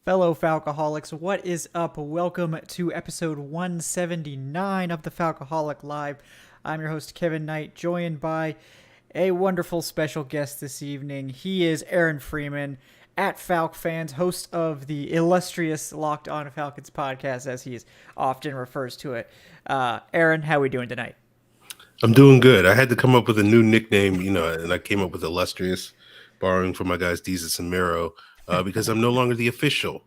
Fellow Falcoholics, what is up? Welcome to episode 179 of the Falcoholic Live. I'm your host, Kevin Knight, joined by a wonderful special guest this evening. He is Aaron Freeman, at Falc Fans, host of the illustrious Locked On Falcons podcast, as he is often refers to it. Aaron, how are we doing tonight? I'm doing good. I had to come up with a new nickname, and I came up with illustrious, borrowing from my guys Jesus and Miro, because I'm no longer the official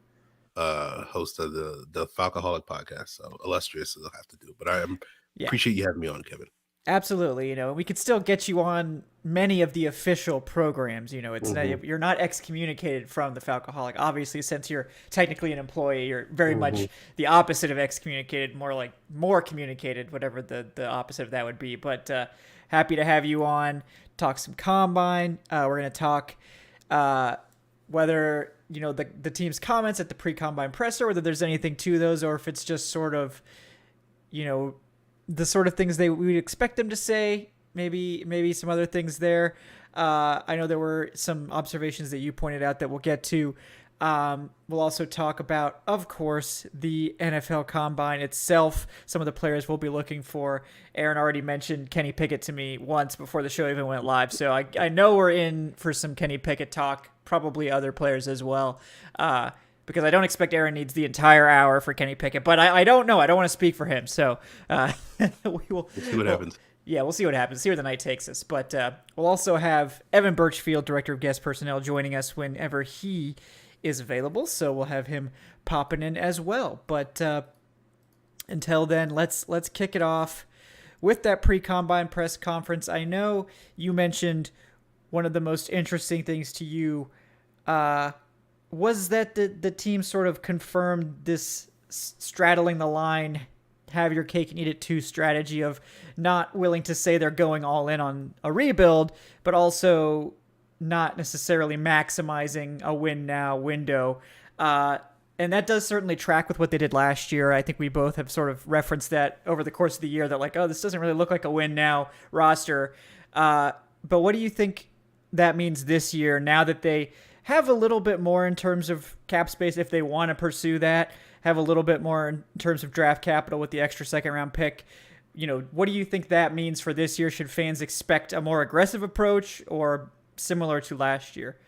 host of the Falcoholic podcast. So illustrious I'll have to do. But appreciate you having me on, Kevin. Absolutely. We could still get you on many of the official programs. It's you're not excommunicated from the Falcoholic. Obviously, since you're technically an employee, you're very much the opposite of excommunicated, more like more communicated, whatever the opposite of that would be. But happy to have you on, talk some Combine. We're going to talk whether, the team's comments at the pre-Combine presser, whether there's anything to those, or if it's just sort of, the sort of things we would expect them to say, maybe some other things there. I know there were some observations that you pointed out that we'll get to. We'll also talk about, of course, the NFL Combine itself, some of the players we'll be looking for. Aaron already mentioned Kenny Pickett to me once before the show even went live, so I know we're in for some Kenny Pickett talk, probably other players as well. Because I don't expect Aaron needs the entire hour for Kenny Pickett, but I don't know. I don't want to speak for him, so we'll see what happens. Yeah, we'll see what happens. See where the night takes us. But we'll also have Evan Birchfield, Director of Guest Personnel, joining us whenever he is available, so we'll have him popping in as well. But until then, let's kick it off with that pre-Combine press conference. I know you mentioned one of the most interesting things to you was that the team sort of confirmed this straddling the line, have your cake and eat it too strategy of not willing to say they're going all in on a rebuild, but also not necessarily maximizing a win now window. And that does certainly track with what they did last year. I think we both have sort of referenced that over the course of the year, that like, oh, this doesn't really look like a win now roster. But what do you think that means this year, now that they have a little bit more in terms of cap space if they want to pursue that, have a little bit more in terms of draft capital with the extra second round pick? What do you think that means for this year? Should fans expect a more aggressive approach or similar to last year?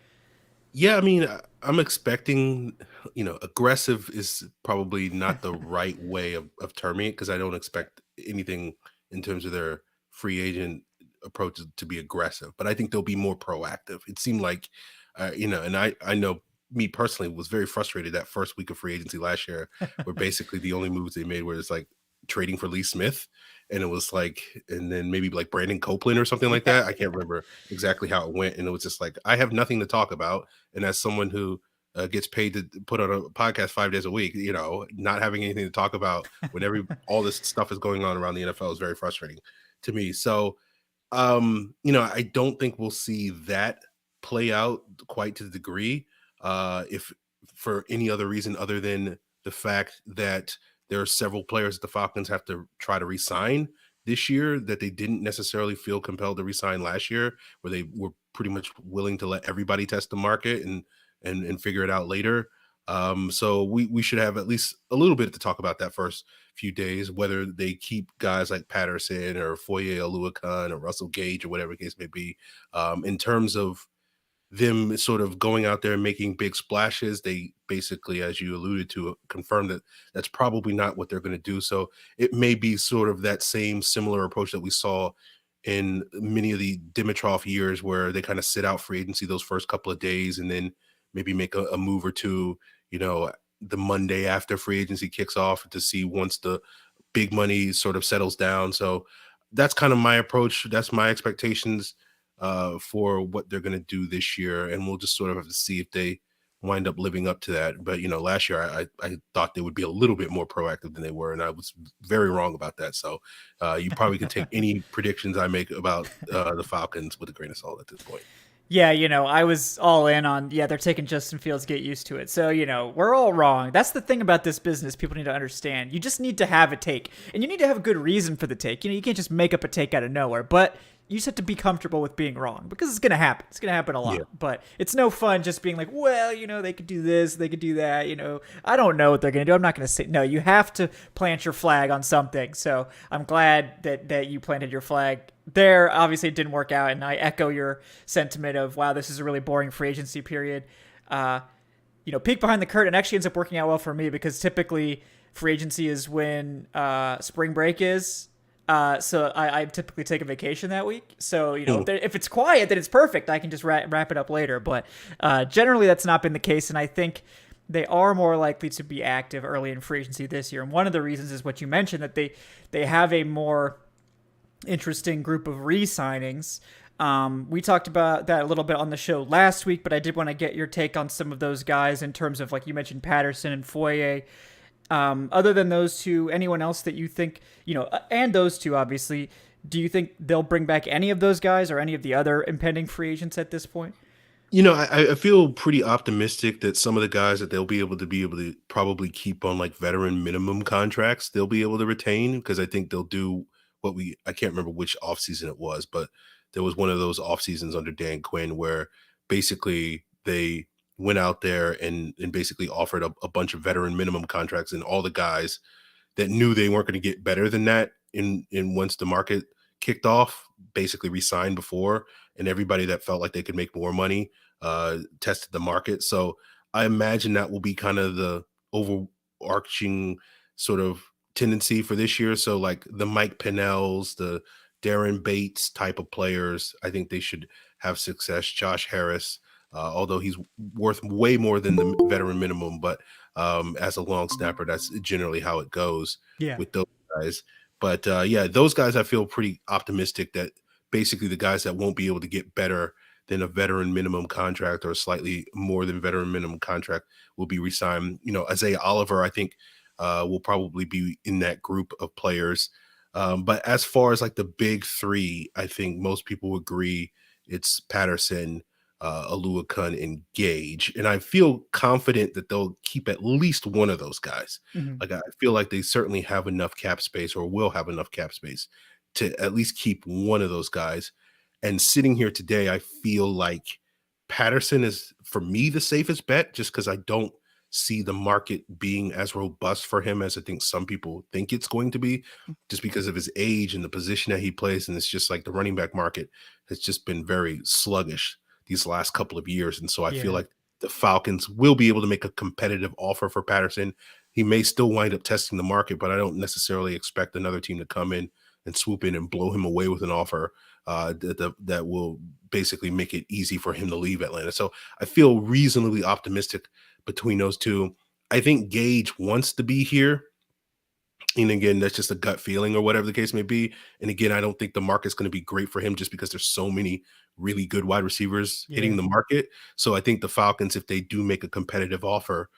Yeah, I mean, I'm expecting, aggressive is probably not the right way of terming it, because I don't expect anything in terms of their free agent approach to be aggressive, but I think they'll be more proactive. It seemed like, and I know me personally was very frustrated that first week of free agency last year, where basically the only moves they made were just like trading for Lee Smith, and it was like, and then maybe like Brandon Copeland or something like that. I can't remember exactly how it went, and it was just like, I have nothing to talk about, and as someone who gets paid to put on a podcast 5 days a week, not having anything to talk about when all this stuff is going on around the NFL is very frustrating to me. So, I don't think we'll see that play out quite to the degree, if for any other reason other than the fact that there are several players that the Falcons have to try to re-sign this year that they didn't necessarily feel compelled to re-sign last year, where they were pretty much willing to let everybody test the market and figure it out later. So we should have at least a little bit to talk about that first few days, whether they keep guys like Patterson or Foye Oluokun or Russell Gage or whatever the case may be. In terms of them sort of going out there and making big splashes, they basically, as you alluded to, confirmed that that's probably not what they're going to do. So it may be sort of that same similar approach that we saw in many of the Dimitrov years, where they kind of sit out free agency those first couple of days and then maybe make a move or two, the Monday after free agency kicks off, to see once the big money sort of settles down. So that's kind of my approach. That's my expectations for what they're going to do this year. And we'll just sort of have to see if they wind up living up to that. But, last year I thought they would be a little bit more proactive than they were, and I was very wrong about that. So you probably can take any predictions I make about the Falcons with a grain of salt at this point. Yeah, I was all in on, they're taking Justin Fields, get used to it. So, we're all wrong. That's the thing about this business people need to understand. You just need to have a take, and you need to have a good reason for the take. You can't just make up a take out of nowhere, but you just have to be comfortable with being wrong because it's gonna happen. It's gonna happen a Yeah. lot, but it's no fun just being like, well, they could do this, they could do that. I don't know what they're gonna do. I'm not gonna say no. You have to plant your flag on something. So I'm glad that you planted your flag there. Obviously, it didn't work out, and I echo your sentiment of wow, this is a really boring free agency period. Uh, peek behind the curtain actually ends up working out well for me because typically free agency is when spring break is. So I typically take a vacation that week. So Mm. if it's quiet, then it's perfect. I can just wrap it up later. But generally, that's not been the case, and I think they are more likely to be active early in free agency this year. And one of the reasons is what you mentioned that they have a more interesting group of re-signings. We talked about that a little bit on the show last week, but I did want to get your take on some of those guys in terms of, like you mentioned, Patterson and Foye. Other than those two, anyone else that you think, and those two, obviously, do you think they'll bring back any of those guys or any of the other impending free agents at this point? I feel pretty optimistic that some of the guys that they'll be able to probably keep on like veteran minimum contracts, they'll be able to retain because I think they'll do I can't remember which offseason it was, but there was one of those off seasons under Dan Quinn where basically they went out there and basically offered a bunch of veteran minimum contracts, and all the guys that knew they weren't going to get better than that in once the market kicked off basically resigned before, and everybody that felt like they could make more money tested the market. So I imagine that will be kind of the overarching sort of tendency for this year. So like the Mike Pinnells, the Darren Bates type of players, I think they should have success. Josh Harris, although he's worth way more than the veteran minimum, but as a long snapper, that's generally how it goes Yeah. with those guys. But yeah, those guys I feel pretty optimistic that basically the guys that won't be able to get better than a veteran minimum contract or slightly more than veteran minimum contract will be resigned. Isaiah Oliver, I think, will probably be in that group of players. But as far as like the big three, I think most people agree it's Patterson, Aluakun, and Gage. And I feel confident that they'll keep at least one of those guys. Mm-hmm. Like I feel like they certainly have enough cap space or will have enough cap space to at least keep one of those guys. And sitting here today, I feel like Patterson is for me the safest bet just because I don't see the market being as robust for him as I think some people think it's going to be, just because of his age and the position that he plays. And it's just like the running back market has just been very sluggish these last couple of years. And so I feel Yeah. like the Falcons will be able to make a competitive offer for Patterson. He may still wind up testing the market, but I don't necessarily expect another team to come in and swoop in and blow him away with an offer that will basically make it easy for him to leave Atlanta. So I feel reasonably optimistic between those two. I think Gage wants to be here. And again, that's just a gut feeling or whatever the case may be. And again, I don't think the market's going to be great for him just because there's so many really good wide receivers hitting Yeah. the market. So I think the Falcons, if they do make a competitive offer,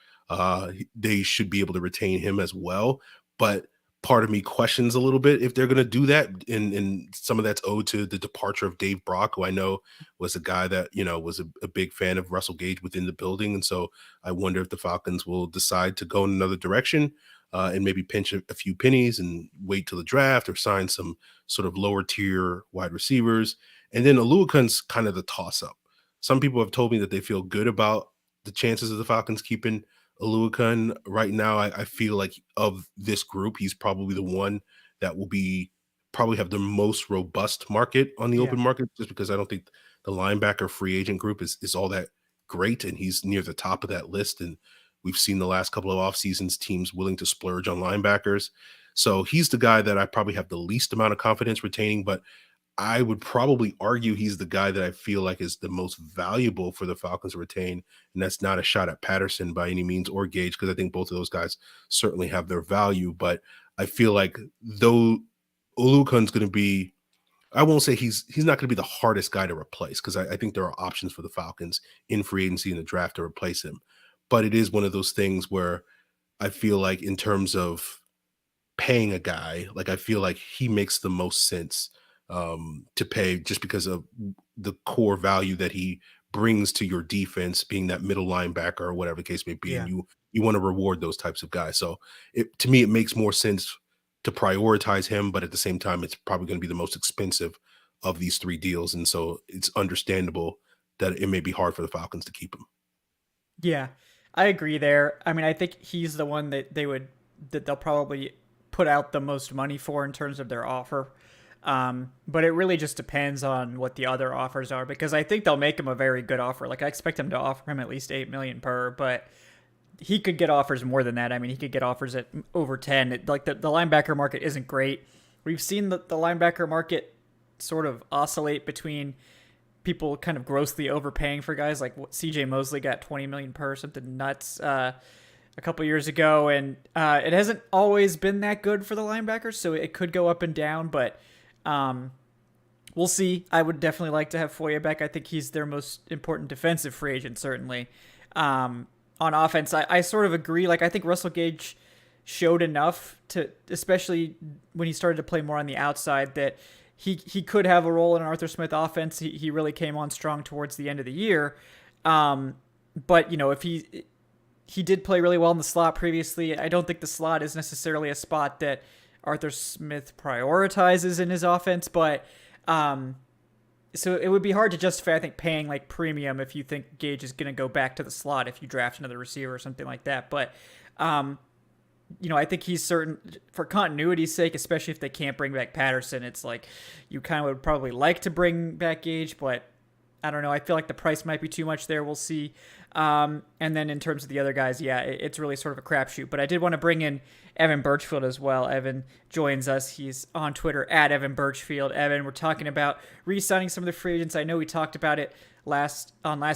they should be able to retain him as well. But part of me questions a little bit if they're going to do that. And some of that's owed to the departure of Dave Brock, who I know was a guy that, was a big fan of Russell Gage within the building. And so I wonder if the Falcons will decide to go in another direction and maybe pinch a few pennies and wait till the draft or sign some sort of lower tier wide receivers. And then Aluakun's kind of the toss up. Some people have told me that they feel good about the chances of the Falcons keeping Aluakun. Right now, I feel like of this group, he's probably the one that will be probably have the most robust market on the Yeah. open market, just because I don't think the linebacker free agent group is all that great, and he's near the top of that list. And we've seen the last couple of off seasons teams willing to splurge on linebackers. So he's the guy that I probably have the least amount of confidence retaining, but I would probably argue he's the guy that I feel like is the most valuable for the Falcons to retain. And that's not a shot at Patterson by any means or Gage, because I think both of those guys certainly have their value. But I feel like though Olukun's going to be, I won't say he's not going to be the hardest guy to replace, because I think there are options for the Falcons in free agency in the draft to replace him. But it is one of those things where I feel like in terms of paying a guy, like I feel like he makes the most sense to pay, just because of the core value that he brings to your defense, being that middle linebacker or whatever the case may be, and Yeah. you want to reward those types of guys. So to me, it makes more sense to prioritize him, but at the same time, it's probably going to be the most expensive of these 3 deals, and so it's understandable that it may be hard for the Falcons to keep him. Yeah, I agree there. I mean, I think he's the one that they'll probably put out the most money for in terms of their offer. But it really just depends on what the other offers are, because I think they'll make him a very good offer. Like, I expect them to offer him at least 8 million per, but he could get offers more than that. I mean, he could get offers at over 10. Like, the linebacker market isn't great. We've seen the linebacker market sort of oscillate between people kind of grossly overpaying for guys. Like, CJ Mosley got 20 million per, something nuts, a couple years ago, and it hasn't always been that good for the linebackers, so it could go up and down, but we'll see. I would definitely like to have Foye back. I think he's their most important defensive free agent, certainly. On offense, I sort of agree. Like, I think Russell Gage showed enough to, especially when he started to play more on the outside, that he could have a role in an Arthur Smith offense. He really came on strong towards the end of the year. But, if he did play really well in the slot previously. I don't think the slot is necessarily a spot that Arthur Smith prioritizes in his offense, but so it would be hard to justify, I think, paying like premium if you think Gage is going to go back to the slot if you draft another receiver or something like that. But I think he's certain for continuity's sake, especially if they can't bring back Patterson. It's like you kind of would probably like to bring back Gage, but I don't know. I feel like the price might be too much there. We'll see. And then in terms of the other guys, yeah, it's really sort of a crapshoot. But I did want to bring in Evan Birchfield as well. Evan joins us. He's on Twitter at Evan Birchfield. Evan, we're talking about re-signing some of the free agents. I know we talked about it last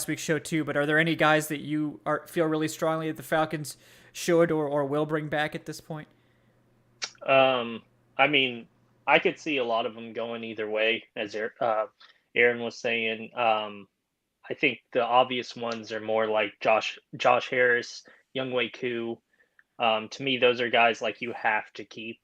week's show too, but are there any guys that you feel really strongly that the Falcons should or will bring back at this point? I mean, I could see a lot of them going either way, as Aaron was saying. I think the obvious ones are more like Josh Harris, Younghoe Koo. To me, those are guys like you have to keep.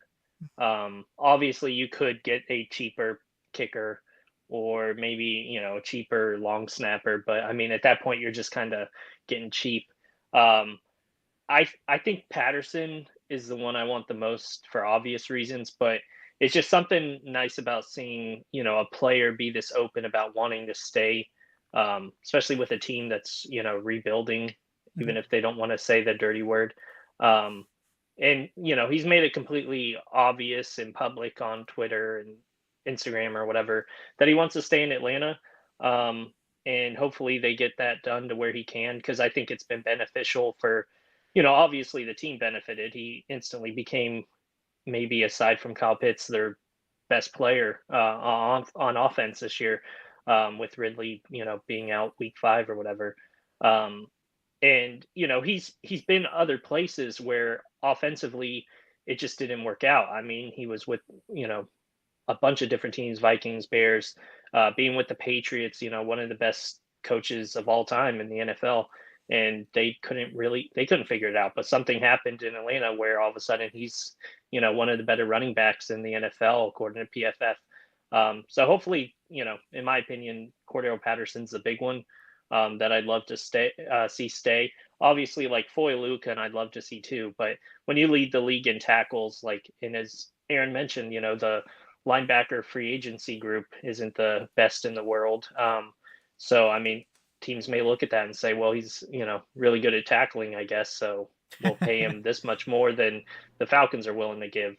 Obviously, you could get a cheaper kicker or maybe, a cheaper long snapper. But, I mean, at that point, you're just kind of getting cheap. I think Patterson is the one I want the most for obvious reasons. But it's just something nice about seeing, a player be this open about wanting to stay. Especially with a team that's, rebuilding, even if they don't want to say the dirty word. And, he's made it completely obvious in public on Twitter and Instagram or whatever that he wants to stay in Atlanta. And hopefully they get that done to where he can, because I think it's been beneficial for, obviously the team benefited. He instantly became, maybe aside from Kyle Pitts, their best player on offense this year. With Ridley, being out week 5 or whatever. And, he's been other places where offensively it just didn't work out. I mean, he was with, a bunch of different teams, Vikings, Bears, being with the Patriots, one of the best coaches of all time in the NFL. And they couldn't figure it out. But something happened in Atlanta where all of a sudden he's, one of the better running backs in the NFL, according to PFF. So hopefully, in my opinion, Cordero Patterson's the big one that I'd love to see stay. Obviously, like Foye Luke, and I'd love to see too. But when you lead the league in tackles, and as Aaron mentioned, the linebacker free agency group isn't the best in the world. So, I mean, teams may look at that and say, well, he's, really good at tackling, I guess. So we'll pay him this much more than the Falcons are willing to give.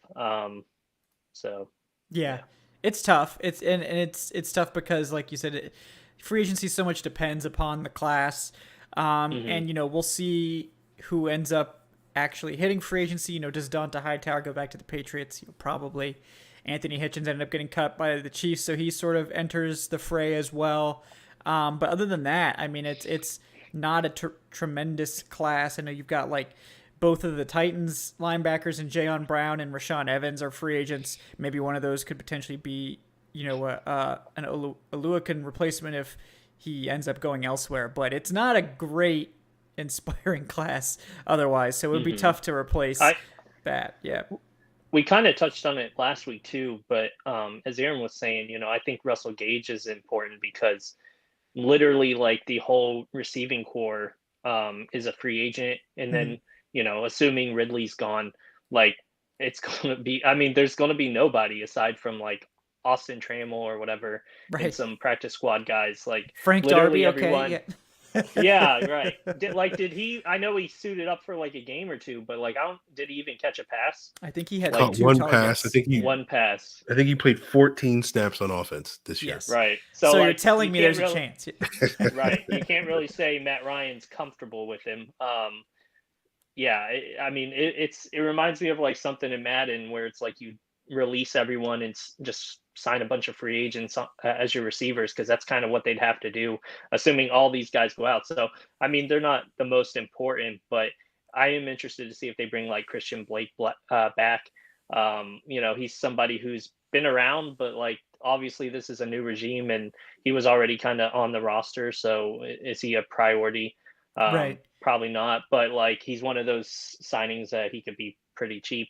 Yeah. It's tough. It's tough because, like you said, free agency so much depends upon the class, and we'll see who ends up actually hitting free agency. Does Donta Hightower go back to the Patriots? Probably. Anthony Hitchens ended up getting cut by the Chiefs, so he sort of enters the fray as well. But other than that, I mean, it's not a tremendous class. I know you've got like both of the Titans linebackers and Jayon Brown and Rashaan Evans are free agents. Maybe one of those could potentially be, an Oluokun replacement if he ends up going elsewhere. But it's not a great, inspiring class otherwise. So it would be tough to replace that. Yeah. We kind of touched on it last week too, but as Aaron was saying, I think Russell Gage is important because literally like the whole receiving core is a free agent. And then, assuming Ridley's gone, like it's going to be, I mean, there's going to be nobody aside from like Austin Trammell or whatever, and Right. some practice squad guys. Like Frank literally Darby, okay, everyone. yeah. Yeah, right. Did he? I know he suited up for like a game or two, but like I don't. Did he even catch a pass? I think he He had Like like caught 2 one pass. targets. Yeah. one pass. I think he played 14 snaps on offense this year. Yes. Right. So So you're like telling you me can't there's a really. chance. Right. You can't really say Matt Ryan's comfortable with him. Yeah. I mean, it reminds me of like something in Madden where it's like you release everyone and just sign a bunch of free agents as your receivers because that's kind of what they'd have to do, assuming all these guys go out. So I mean, they're not the most important, but I am interested to see if they bring like Christian Blake back. He's somebody who's been around, but like obviously this is a new regime and he was already kind of on the roster. So is he a priority? Right. Probably not, but like he's one of those signings that he could be pretty cheap.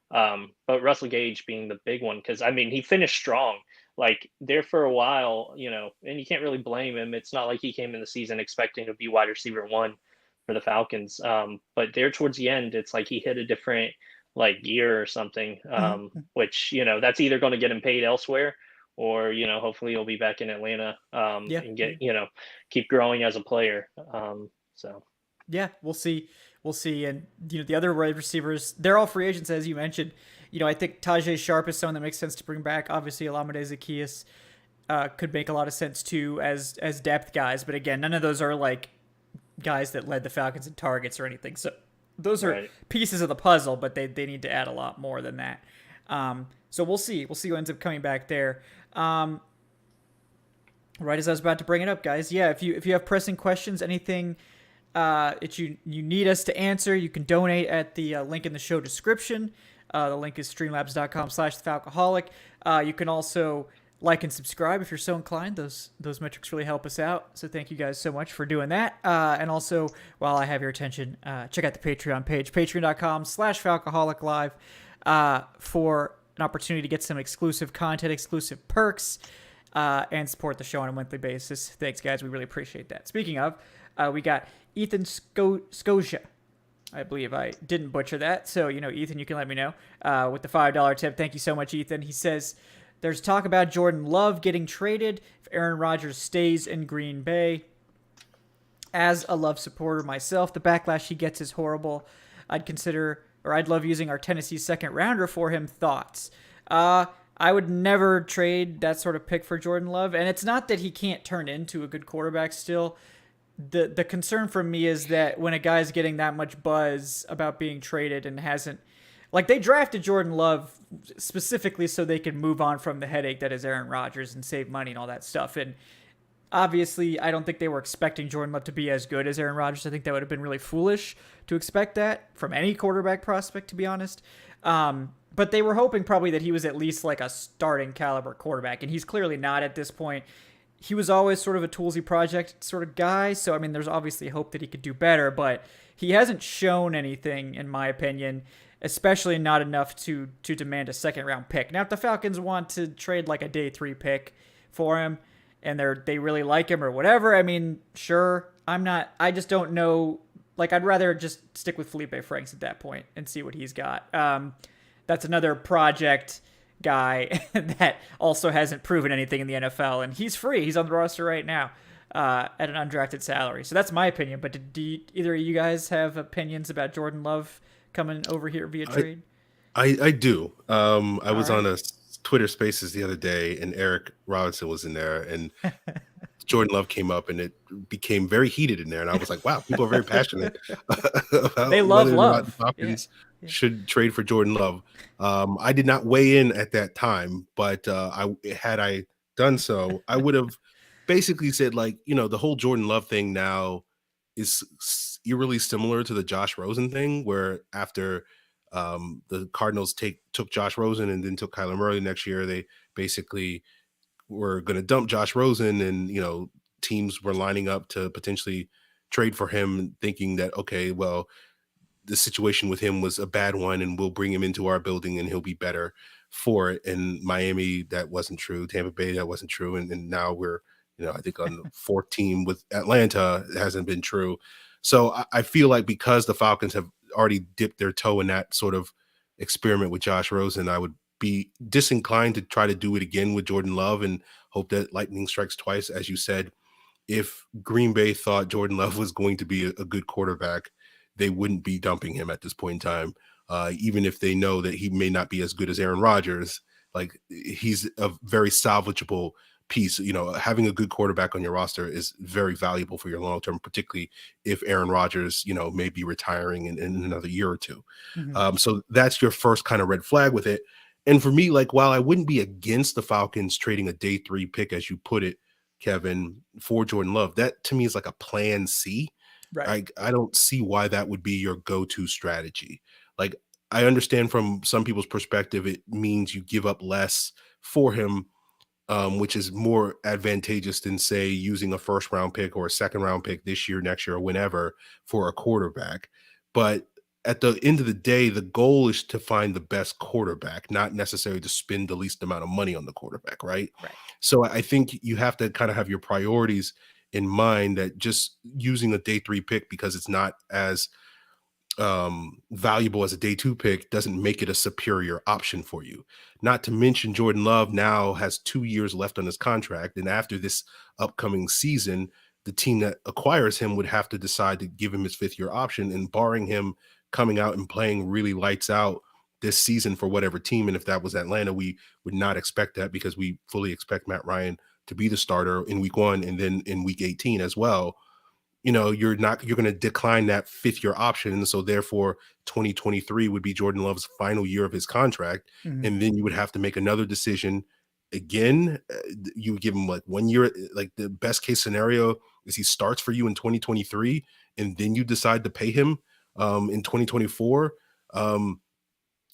But Russell Gage being the big one, because I mean he finished strong, like there for a while, and you can't really blame him. It's not like he came in the season expecting to be wide receiver one for the Falcons. But there towards the end, it's like he hit a different like gear or something, which that's either going to get him paid elsewhere, or hopefully he'll be back in Atlanta Yeah. and get keep growing as a player. So Yeah, we'll see. We'll see. And the other wide receivers, they're all free agents, as you mentioned. I think Tajay Sharp is someone that makes sense to bring back. Obviously, Alameda Zaccheaus could make a lot of sense too as depth guys. But again, none of those are like guys that led the Falcons in targets or anything. So those are right. pieces of the puzzle, but they need to add a lot more than that. So we'll see. We'll see who ends up coming back there. Right as I was about to bring it up, guys. Yeah, if you have pressing questions, anything that you need us to answer, you can donate at the link in the show description. The link is streamlabs.com/Falcoholic. You can also like and subscribe if you're so inclined. Those metrics really help us out. So thank you guys so much for doing that. And also, while I have your attention, check out the Patreon page, patreon.com/Falcoholic Live, for an opportunity to get some exclusive content, exclusive perks, and support the show on a monthly basis. Thanks, guys. We really appreciate that. Speaking of, we got Ethan Scotia. I believe I didn't butcher that. So, Ethan, you can let me know with the $5 tip. Thank you so much, Ethan. He says, there's talk about Jordan Love getting traded if Aaron Rodgers stays in Green Bay. As a Love supporter myself, the backlash he gets is horrible. I'd love using our Tennessee second rounder for him. Thoughts? I would never trade that sort of pick for Jordan Love. And it's not that he can't turn into a good quarterback still. The concern for me is that when a guy's getting that much buzz about being traded and hasn't, like, they drafted Jordan Love specifically so they can move on from the headache that is Aaron Rodgers and save money and all that stuff. And obviously, I don't think they were expecting Jordan Love to be as good as Aaron Rodgers. I think that would have been really foolish to expect that from any quarterback prospect, to be honest. But they were hoping probably that he was at least like a starting caliber quarterback, and he's clearly not at this point. He was always sort of a toolsy project sort of guy, so I mean, there's obviously hope that he could do better, but he hasn't shown anything, in my opinion, especially not enough to demand a second-round pick. Now, if the Falcons want to trade like a day 3 pick for him, and they really like him or whatever, I mean, sure. I just don't know. Like, I'd rather just stick with Felipe Franks at that point and see what he's got. That's another project guy that also hasn't proven anything in the NFL, and he's free. He's on the roster right now at an undrafted salary. So that's my opinion. But do either of you guys have opinions about Jordan Love coming over here via trade? I do. I was right. on a Twitter Spaces the other day, and Eric Robinson was in there, and Jordan Love came up, and it became very heated in there. And I was like, wow, people are very passionate about They love whether or not the Love. Falcons should trade for Jordan Love. I did not weigh in at that time, but had I done so, I would have basically said, like, the whole Jordan Love thing now is eerily similar to the Josh Rosen thing, where after the Cardinals took Josh Rosen and then took Kyler Murray next year, they basically were going to dump Josh Rosen, and teams were lining up to potentially trade for him, thinking that, okay, well, the situation with him was a bad one, and we'll bring him into our building and he'll be better for it. And Miami, that wasn't true. Tampa Bay, that wasn't true. And now we're, I think on the 4th team with Atlanta, it hasn't been true. So I feel like because the Falcons have already dipped their toe in that sort of experiment with Josh Rosen, I would be disinclined to try to do it again with Jordan Love and hope that lightning strikes twice. As you said, if Green Bay thought Jordan Love was going to be a good quarterback, they wouldn't be dumping him at this point in time. Even if they know that he may not be as good as Aaron Rodgers, like he's a very salvageable piece. You know, having a good quarterback on your roster is very valuable for your long term, particularly if Aaron Rodgers, you know, may be retiring in another year or two. Mm-hmm. So that's your first kind of red flag with it. And for me, like, while I wouldn't be against the Falcons trading a day 3 pick, as you put it, Kevin, for Jordan Love, that to me is like a plan C. Right. I don't see why that would be your go-to strategy. Like, I understand from some people's perspective, it means you give up less for him, which is more advantageous than, say, using a first round pick or a second round pick this year, next year, or whenever for a quarterback. But at the end of the day, the goal is to find the best quarterback, not necessarily to spend the least amount of money on the quarterback, right? Right. So I think you have to kind of have your priorities in mind, that just using a day 3 pick because it's not as valuable as a day 2 pick doesn't make it a superior option for you. Not to mention, Jordan Love now has 2 years left on his contract, and after this upcoming season, the team that acquires him would have to decide to give him his 5th-year option, and barring him coming out and playing really lights out this season for whatever team, and if that was Atlanta, we would not expect that, because we fully expect Matt Ryan to be the starter in week 1 and then in week 18 as well. You know, you're going to decline that 5th-year option. And so therefore 2023 would be Jordan Love's final year of his contract. Mm-hmm. And then you would have to make another decision again. You would give him like 1 year. Like, the best case scenario is he starts for you in 2023, and then you decide to pay him in 2024.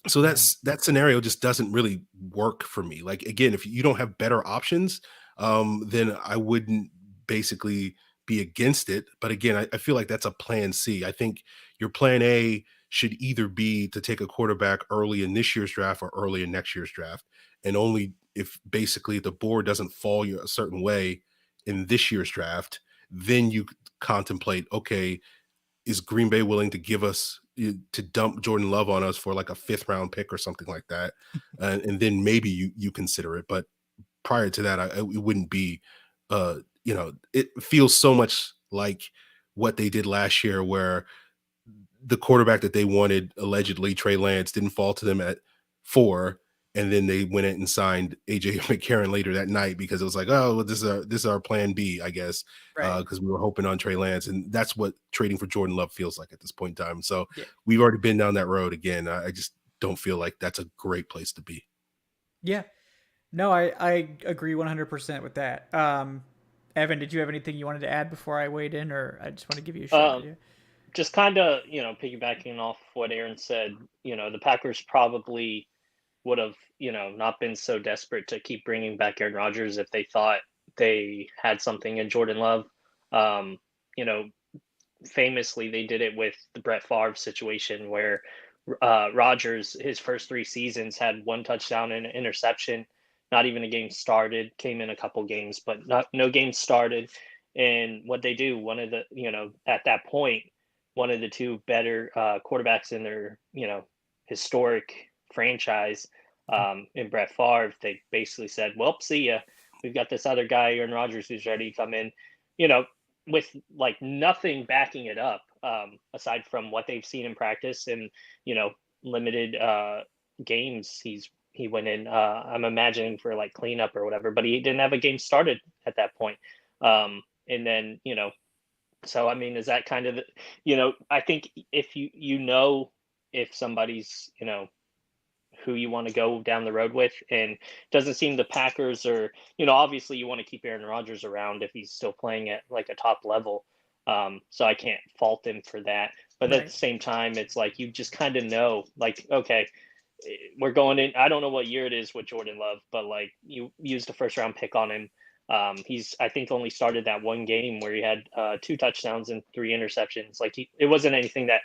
So that scenario just doesn't really work for me. Like, again, if you don't have better options, then I wouldn't basically be against it. But again, I feel like that's a plan C. I think your plan A should either be to take a quarterback early in this year's draft or early in next year's draft. And only if basically the board doesn't fall you a certain way in this year's draft, then you contemplate, okay, is Green Bay willing to give us, to dump Jordan Love on us for like a 5th round pick or something like that? And then maybe you consider it. But prior to that, it wouldn't be, you know, it feels so much like what they did last year, where the quarterback that they wanted, allegedly Trey Lance, didn't fall to them at 4. And then they went in and signed AJ McCarron later that night, because it was like, oh, well, this is our plan B, I guess, Right. because we were hoping on Trey Lance. And that's what trading for Jordan Love feels like at this point in time. So Yeah. we've already been down that road again. I just don't feel like that's a great place to be. Yeah. No, I agree 100% with that. Evan, did you have anything you wanted to add before I weighed in, or I just want to give you a shot? Um, just kind of, piggybacking off what Aaron said, the Packers probably would have, not been so desperate to keep bringing back Aaron Rodgers if they thought they had something in Jordan Love. Um, you know, Famously, they did it with the Brett Favre situation where Rodgers, his first 3 seasons, had 1 touchdown and an interception, not even a game started, came in a couple games, but no games started. And what they do, one of the, at that point, one of the 2 better quarterbacks in their, historic franchise, in Brett Favre, they basically said, well, see ya. We've got this other guy, Aaron Rodgers, who's ready to come in, you know, with like nothing backing it up, aside from what they've seen in practice and, limited games. He went in, I'm imagining, for like cleanup or whatever, but he didn't have a game started at that point. And then, so, I mean, is that kind of, I think if if somebody's, who you want to go down the road with, and it doesn't seem the Packers are, obviously you want to keep Aaron Rodgers around if he's still playing at like a top level. So I can't fault him for that. But at the same time, it's like, you just kind of know, like, okay, we're going in. I don't know what year it is with Jordan Love, but like, you used a 1st-round pick on him. He's, I think, only started that 1 game where he had 2 touchdowns and 3 interceptions. Like, it wasn't anything that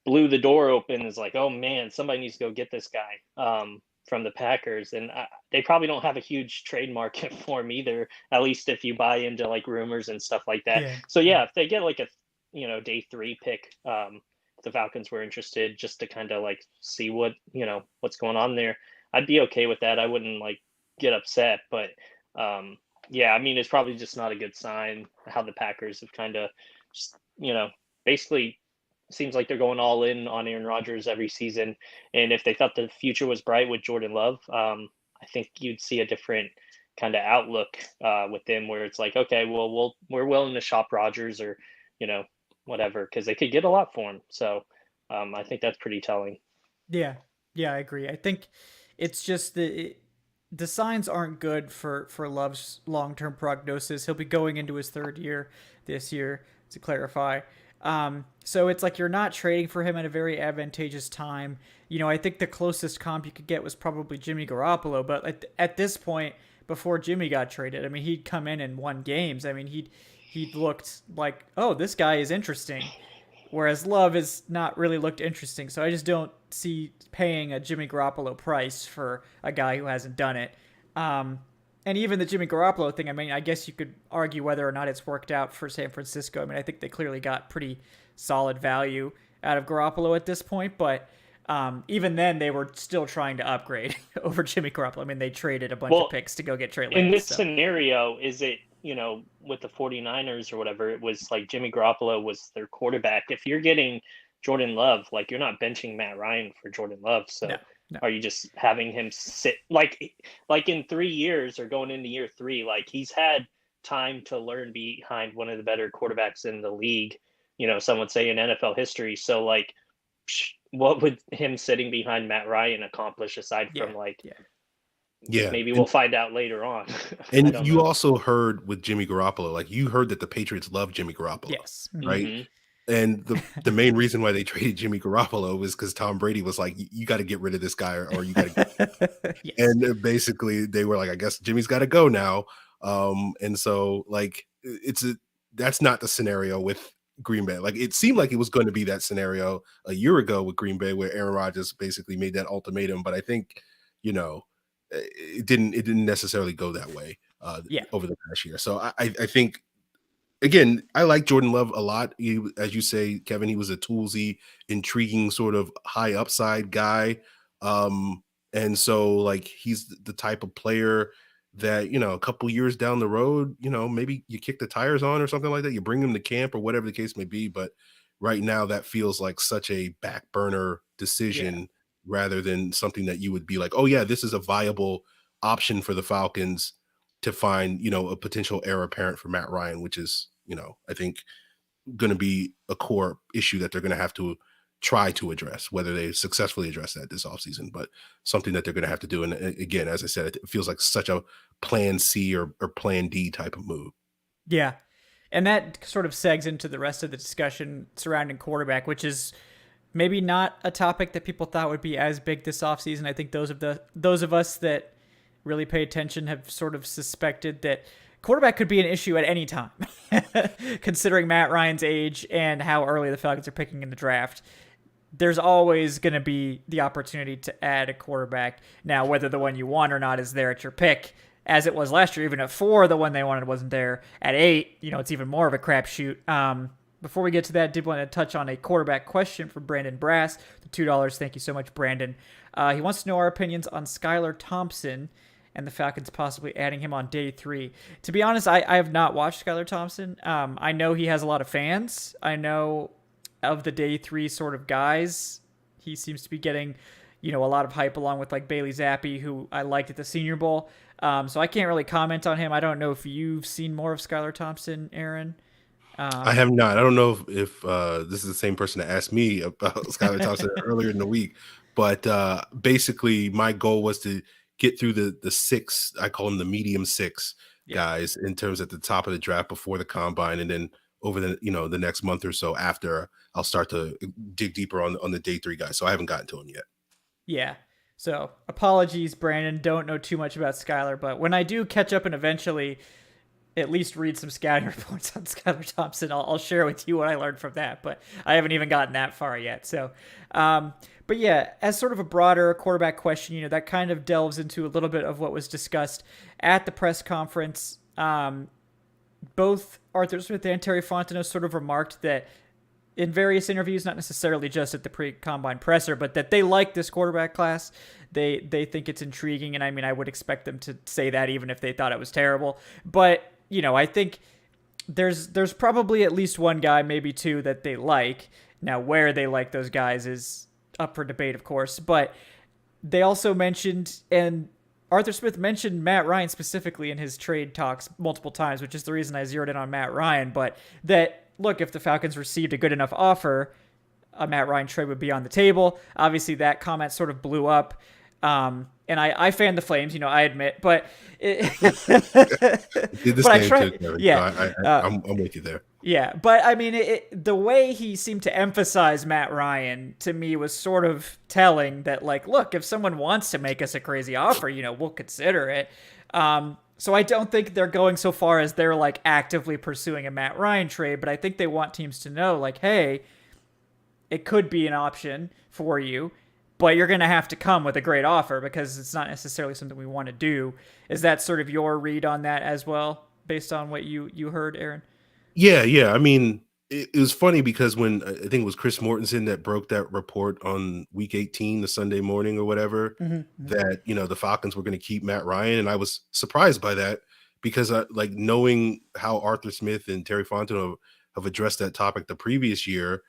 blew the door open. Is like, oh man, somebody needs to go get this guy from the Packers. And they probably don't have a huge trade market for him either, at least if you buy into like rumors and stuff like that. Yeah. So yeah, if they get like a, day 3 pick, the Falcons were interested, just to kind of like see what, what's going on there. I'd be okay with that. I wouldn't like get upset, but yeah, I mean, it's probably just not a good sign how the Packers have kind of, basically seems like they're going all in on Aaron Rodgers every season. And if they thought the future was bright with Jordan Love, I think you'd see a different kind of outlook with them, where it's like, okay, well, we're willing to shop Rodgers or you know whatever, because they could get a lot for him. So I think that's pretty telling. Yeah, yeah, I agree. I think it's just the signs aren't good for Love's long term prognosis. He'll be going into his third year this year, to clarify. So it's like you're not trading for him at a very advantageous time. I think the closest comp you could get was probably Jimmy Garoppolo, but at this point, before Jimmy got traded, I mean, he'd come in and won games. I mean, he'd looked like, oh, this guy is interesting. Whereas Love has not really looked interesting. So I just don't see paying a Jimmy Garoppolo price for a guy who hasn't done it. And even the Jimmy Garoppolo thing, I mean, I guess you could argue whether or not it's worked out for San Francisco. I mean, I think they clearly got pretty solid value out of Garoppolo at this point. But even then, they were still trying to upgrade over Jimmy Garoppolo. I mean, they traded a bunch of picks to go get Trey Lance. In this scenario, is it, with the 49ers or whatever, it was like Jimmy Garoppolo was their quarterback. If you're getting Jordan Love, like, you're not benching Matt Ryan for Jordan Love. So No. are you just having him sit like in 3 years or going into year 3, like he's had time to learn behind one of the better quarterbacks in the league, some would say in NFL history. So like, what would him sitting behind Matt Ryan accomplish aside from maybe we'll find out later on. And you also heard with Jimmy Garoppolo, like you heard that the Patriots love Jimmy Garoppolo. Yes. Right. Mm-hmm. And the main reason why they traded Jimmy Garoppolo was because Tom Brady was like, you got to get rid of this guy or you got to Yes. And basically they were like, I guess Jimmy's got to go now. And so like that's not the scenario with Green Bay. Like it seemed like it was going to be that scenario a year ago with Green Bay where Aaron Rodgers basically made that ultimatum. But I think, it didn't necessarily go that way over the past year. So I think, again, I like Jordan Love a lot. As you say, Kevin, he was a toolsy, intriguing sort of high upside guy. And so like he's the type of player that, a couple years down the road, maybe you kick the tires on or something like that. You bring him to camp or whatever the case may be. But right now that feels like such a back burner decision rather than something that you would be like, oh yeah, this is a viable option for the Falcons to find, a potential heir apparent for Matt Ryan, which is, I think going to be a core issue that they're going to have to try to address, whether they successfully address that this offseason, but something that they're going to have to do. And again, as I said, it feels like such a plan C or plan D type of move. Yeah. And that sort of segs into the rest of the discussion surrounding quarterback, which is maybe not a topic that people thought would be as big this offseason. I think those of us that really pay attention have sort of suspected that quarterback could be an issue at any time, considering Matt Ryan's age and how early the Falcons are picking in the draft. There's always going to be the opportunity to add a quarterback. Now, whether the one you want or not is there at your pick, as it was last year, even at 4, the one they wanted wasn't there. At 8, it's even more of a crapshoot. Before we get to that, I did want to touch on a quarterback question from Brandon Brass. The $2. Thank you so much, Brandon. He wants to know our opinions on Skylar Thompson and the Falcons possibly adding him on day 3. To be honest, I have not watched Skylar Thompson. I know he has a lot of fans. I know of the day 3 sort of guys, he seems to be getting, a lot of hype along with like Bailey Zappi, who I liked at the Senior Bowl. So I can't really comment on him. I don't know if you've seen more of Skylar Thompson, Aaron. I have not. I don't know if this is the same person that asked me about Skylar Thompson earlier in the week, but basically my goal was to get through the 6, I call them the medium 6 guys in terms at the top of the draft before the combine. And then over the next month or so after, I'll start to dig deeper on the day 3 guys. So I haven't gotten to him yet. Yeah. So apologies, Brandon. Don't know too much about Skylar, but when I do catch up and eventually at least read some scouting reports on Skylar Thompson, I'll share with you what I learned from that, but I haven't even gotten that far yet. So, but yeah, as sort of a broader quarterback question, that kind of delves into a little bit of what was discussed at the press conference. Both Arthur Smith and Terry Fontenot sort of remarked that in various interviews, not necessarily just at the pre-combine presser, but that they like this quarterback class, they think it's intriguing, and I mean, I would expect them to say that even if they thought it was terrible. But I think there's probably at least one guy, maybe two, that they like. Now, where they like those guys is up for debate, of course. But they also mentioned, and Arthur Smith mentioned Matt Ryan specifically in his trade talks multiple times, which is the reason I zeroed in on Matt Ryan. But that, look, if the Falcons received a good enough offer, a Matt Ryan trade would be on the table. Obviously, that comment sort of blew up. And I fanned the flames, I admit, but Did the but I same try, too, Kevin. yeah, So I'm with you there. yeah. But I mean, the way he seemed to emphasize Matt Ryan to me was sort of telling that, like, look, if someone wants to make us a crazy offer, we'll consider it. So I don't think they're going so far as they're like actively pursuing a Matt Ryan trade, but I think they want teams to know, like, hey, it could be an option for you, but you're going to have to come with a great offer because it's not necessarily something we want to do. Is that sort of your read on that as well, based on what you heard, Aaron? Yeah. I mean, it was funny because when I think it was Chris Mortensen that broke that report on week 18, the Sunday morning or whatever, that, the Falcons were going to keep Matt Ryan. And I was surprised by that because like knowing how Arthur Smith and Terry Fontenot have addressed that topic the previous year,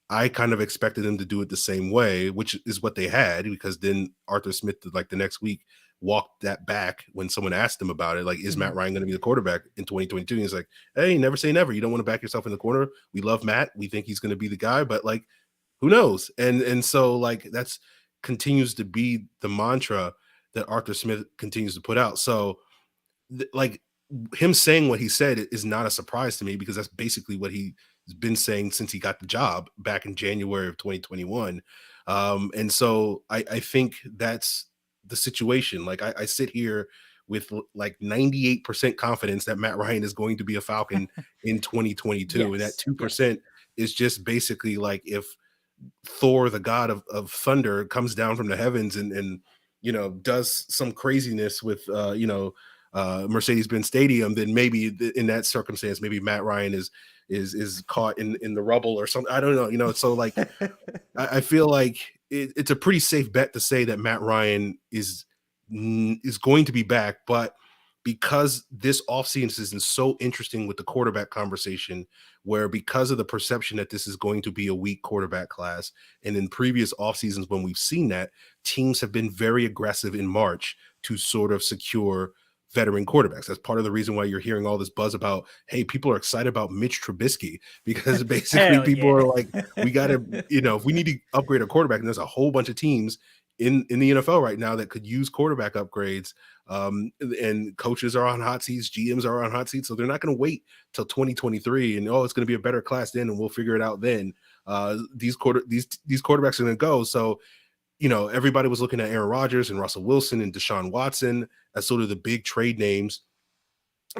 I kind of expected them to do it the same way, which is what they had, because then Arthur Smith, like the next week, walked that back when someone asked him about it. Like, is Matt Ryan going to be the quarterback in 2022? And he's like, hey, never say never. You don't want to back yourself in the corner. We love Matt. We think he's going to be the guy, but like, who knows? And so like that's continues to be the mantra that Arthur Smith continues to put out. So like him saying what he said is not a surprise to me because that's basically what he's been saying since he got the job back in January of 2021. And so I think that's the situation. Like I sit here with like 98% confidence that Matt Ryan is going to be a Falcon in 2022. Yes, and that 2% is just basically like if Thor, the god of thunder, comes down from the heavens and does some craziness with Mercedes-Benz Stadium, then maybe in that circumstance, maybe Matt Ryan is caught in the rubble or something. I don't know. So like, I feel like it's a pretty safe bet to say that Matt Ryan is going to be back, but because this offseason is so interesting with the quarterback conversation, where because of the perception that this is going to be a weak quarterback class, and in previous off seasons when we've seen that, teams have been very aggressive in March to sort of secure veteran quarterbacks. That's part of the reason why you're hearing all this buzz about, hey, people are excited about Mitch Trubisky, because basically people are like, we got to, if we need to upgrade a quarterback, and there's a whole bunch of teams in the NFL right now that could use quarterback upgrades. And coaches are on hot seats, GMs are on hot seats, so they're not going to wait till 2023 and it's going to be a better class then, and we'll figure it out then. These quarterbacks are going to go. So everybody was looking at Aaron Rodgers and Russell Wilson and Deshaun Watson as sort of the big trade names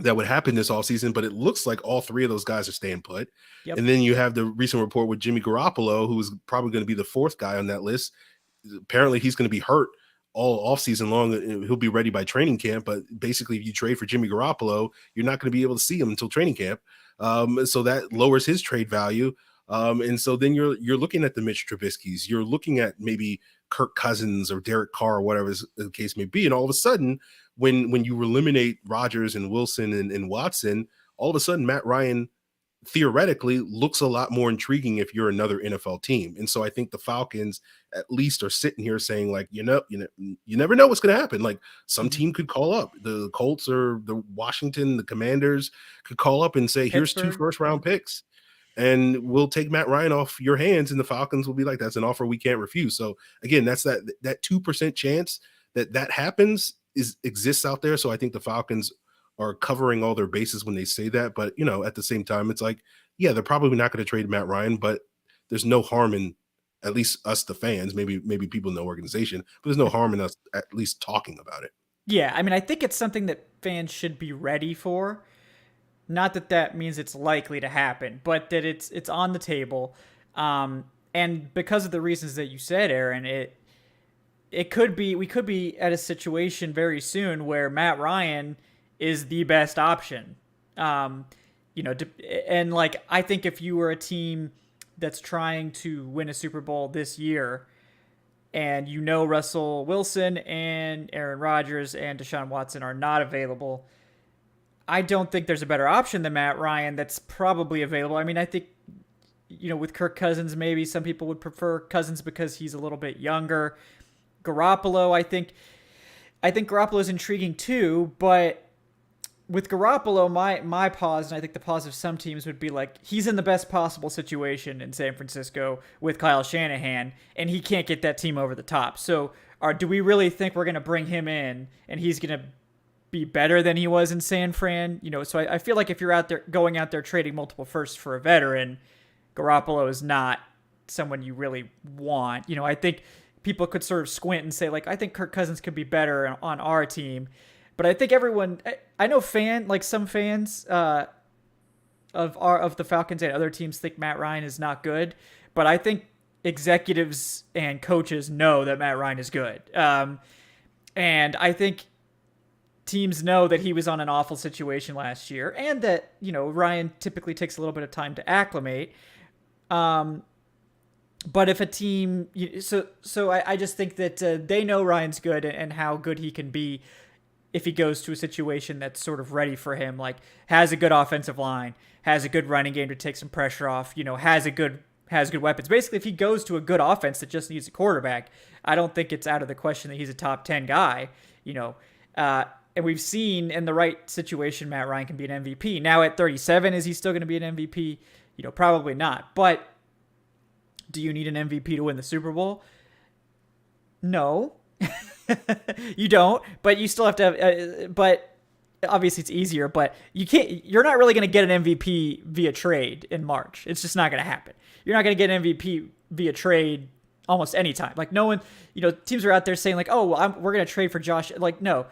that would happen this offseason, but it looks like all three of those guys are staying put. Yep. And then you have the recent report with Jimmy Garoppolo, who is probably going to be the fourth guy on that list. Apparently he's going to be hurt all offseason long. He'll be ready by training camp, but basically if you trade for Jimmy Garoppolo, you're not going to be able to see him until training camp. So that lowers his trade value. And so then you're looking at the Mitch Trubisky's, you're looking at maybe Kirk Cousins or Derek Carr, or whatever the case may be. And all of a sudden, when you eliminate Rodgers and Wilson and Watson, all of a sudden Matt Ryan theoretically looks a lot more intriguing if you're another NFL team. And so I think the Falcons at least are sitting here saying, like, you never know what's going to happen. Like some team could call up the Colts or the Washington, the Commanders could call up and say, here's 2 first-round picks, and we'll take Matt Ryan off your hands. And the Falcons will be like, that's an offer we can't refuse. So again, that's that 2% chance that happens exists out there. So I think the Falcons are covering all their bases when they say that. But, at the same time, it's like, yeah, they're probably not going to trade Matt Ryan, but there's no harm in at least us, the fans, maybe people in the organization, but there's no harm in us at least talking about it. Yeah. I mean, I think it's something that fans should be ready for. Not that means it's likely to happen, but that it's on the table. And because of the reasons that you said, Aaron, we could be at a situation very soon where Matt Ryan is the best option. And like, I think if you were a team that's trying to win a Super Bowl this year, and Russell Wilson and Aaron Rodgers and Deshaun Watson are not available, I don't think there's a better option than Matt Ryan that's probably available. I mean, I think, with Kirk Cousins, maybe some people would prefer Cousins because he's a little bit younger. Garoppolo, I think Garoppolo's intriguing too, but with Garoppolo, my pause, and I think the pause of some teams would be like, he's in the best possible situation in San Francisco with Kyle Shanahan, and he can't get that team over the top. So, do we really think we're going to bring him in and he's going to be better than he was in San Fran? So I feel like if you're going out there trading multiple firsts for a veteran, Garoppolo is not someone you really want. I think people could sort of squint and say, like, I think Kirk Cousins could be better on our team. But I think I know some fans of the Falcons and other teams think Matt Ryan is not good, but I think executives and coaches know that Matt Ryan is good. And I think teams know that he was on an awful situation last year, and that, Ryan typically takes a little bit of time to acclimate. But if a team, I just think that they know Ryan's good and how good he can be if he goes to a situation that's sort of ready for him, like has a good offensive line, has a good running game to take some pressure off, has good weapons. Basically, if he goes to a good offense that just needs a quarterback, I don't think it's out of the question that he's a top 10 guy, and we've seen in the right situation, Matt Ryan can be an MVP. Now at 37, is he still going to be an MVP? Probably not. But do you need an MVP to win the Super Bowl? No. You don't, but you still have to have, but obviously it's easier, but you're not really going to get an MVP via trade in March. It's just not going to happen. You're not going to get an MVP via trade almost any time. Like, no one, teams are out there saying like, oh, well, we're going to trade for Josh. Like, no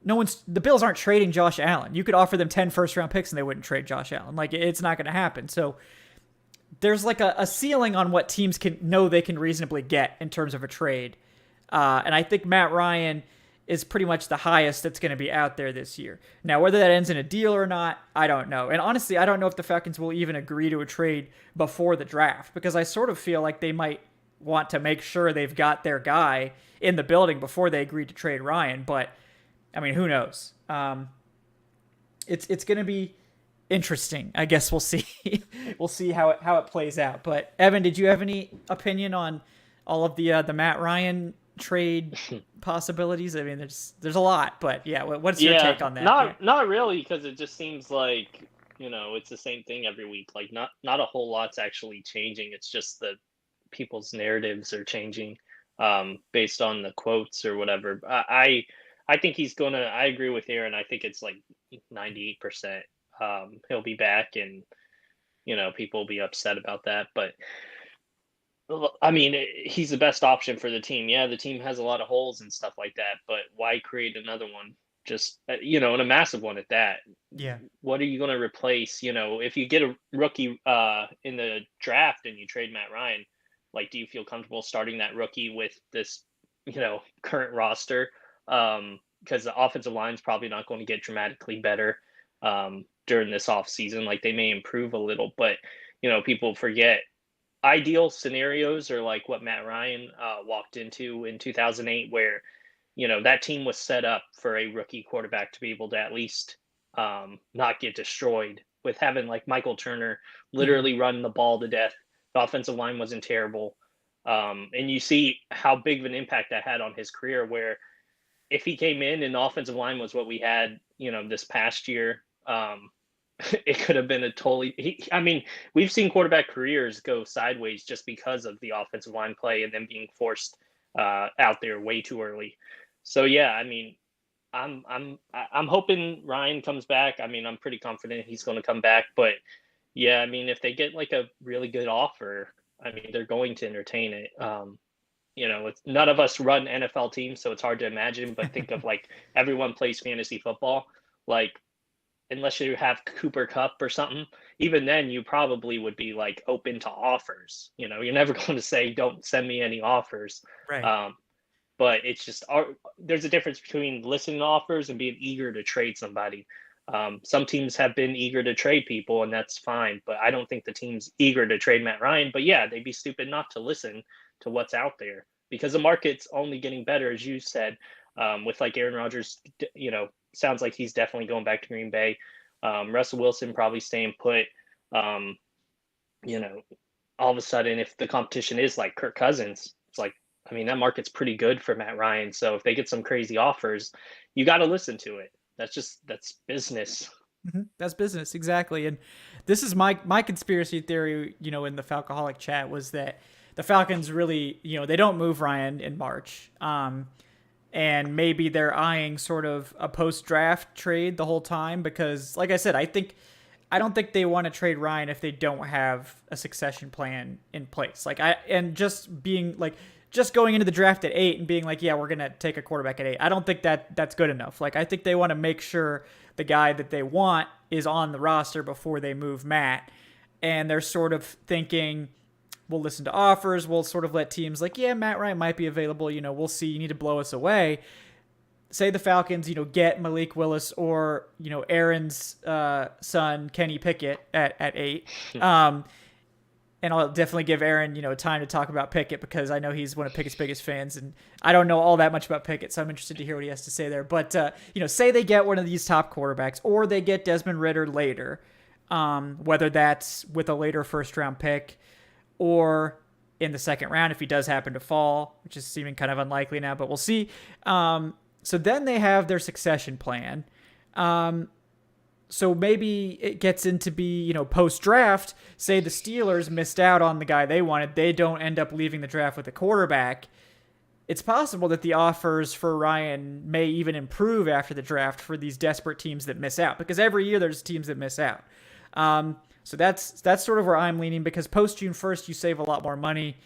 one's, the Bills aren't trading Josh Allen. You could offer them 10 first round picks and they wouldn't trade Josh Allen. Like, it's not going to happen. So there's like a ceiling on what teams they can reasonably get in terms of a trade. And I think Matt Ryan is pretty much the highest that's going to be out there this year. Now, whether that ends in a deal or not, I don't know. And honestly, I don't know if the Falcons will even agree to a trade before the draft, because I sort of feel like they might want to make sure they've got their guy in the building before they agree to trade Ryan. But, I mean, who knows? It's going to be interesting. I guess we'll see. We'll see how it plays out. But, Evan, did you have any opinion on all of the Matt Ryan trade possibilities? I mean, there's a lot, but yeah, what's your take on that? Not really, because it just seems like, it's the same thing every week. Like, not a whole lot's actually changing. It's just that people's narratives are changing based on the quotes or whatever. I think I agree with Aaron. I think it's like 98% he'll be back, and people will be upset about that, but I mean, he's the best option for the team. Yeah, the team has a lot of holes and stuff like that, but why create another one? Just, and a massive one at that. Yeah. What are you going to replace? If you get a rookie in the draft and you trade Matt Ryan, like, do you feel comfortable starting that rookie with this, current roster? Because the offensive line is probably not going to get dramatically better during this off season. Like, they may improve a little, but, people forget. Ideal scenarios are like what Matt Ryan walked into in 2008, where, that team was set up for a rookie quarterback to be able to at least not get destroyed, with having like Michael Turner literally run the ball to death. The offensive line wasn't terrible. And you see how big of an impact that had on his career, where if he came in and the offensive line was what we had, this past year, it could have been we've seen quarterback careers go sideways just because of the offensive line play and them being forced out there way too early. So yeah, I mean, I'm hoping Ryan comes back. I mean, I'm pretty confident he's going to come back, but yeah, I mean, if they get like a really good offer, I mean, they're going to entertain it. None of us run NFL teams, so it's hard to imagine, but think of like everyone plays fantasy football, like, unless you have Cooper Kupp or something, even then you probably would be like open to offers. You're never going to say, don't send me any offers. Right. But it's just, there's a difference between listening to offers and being eager to trade somebody. Some teams have been eager to trade people, and that's fine, but I don't think the team's eager to trade Matt Ryan. But yeah, they'd be stupid not to listen to what's out there. because the market's only getting better, as you said, with like Aaron Rodgers. Sounds like he's definitely going back to Green Bay. Russell Wilson probably staying put. Um, you know, all of a sudden, if the competition is like Kirk Cousins, it's like, I mean, that market's pretty good for Matt Ryan. So if they get some crazy offers, you got to listen to it. That's business. That's business, exactly. And this is my conspiracy theory. In the Falcoholic chat was that the Falcons really, they don't move Ryan in March, and maybe they're eyeing sort of a post draft trade the whole time because, like I said, I don't think they want to trade Ryan if they don't have a succession plan in place. And just being like, just going into the draft at 8 and being like, yeah, we're going to take a quarterback at 8. I don't think that's good enough. Like, I think they want to make sure the guy that they want is on the roster before they move Matt. And they're sort of thinking, we'll listen to offers. We'll sort of let teams like, yeah, Matt Ryan might be available. We'll see. You need to blow us away. Say the Falcons, get Malik Willis or, Aaron's son, Kenny Pickett at 8. And I'll definitely give Aaron, time to talk about Pickett because I know he's one of Pickett's biggest fans, and I don't know all that much about Pickett, so I'm interested to hear what he has to say there. But, say they get one of these top quarterbacks or they get Desmond Ridder later, whether that's with a later first-round pick or in the second round if he does happen to fall, which is seeming kind of unlikely now, but we'll see. So then they have their succession plan. So maybe it gets into be, post-draft, say the Steelers missed out on the guy they wanted. They don't end up leaving the draft with a quarterback. It's possible that the offers for Ryan may even improve after the draft for these desperate teams that miss out, because every year there's teams that miss out. So that's sort of where I'm leaning, because post-June 1st, you save a lot more money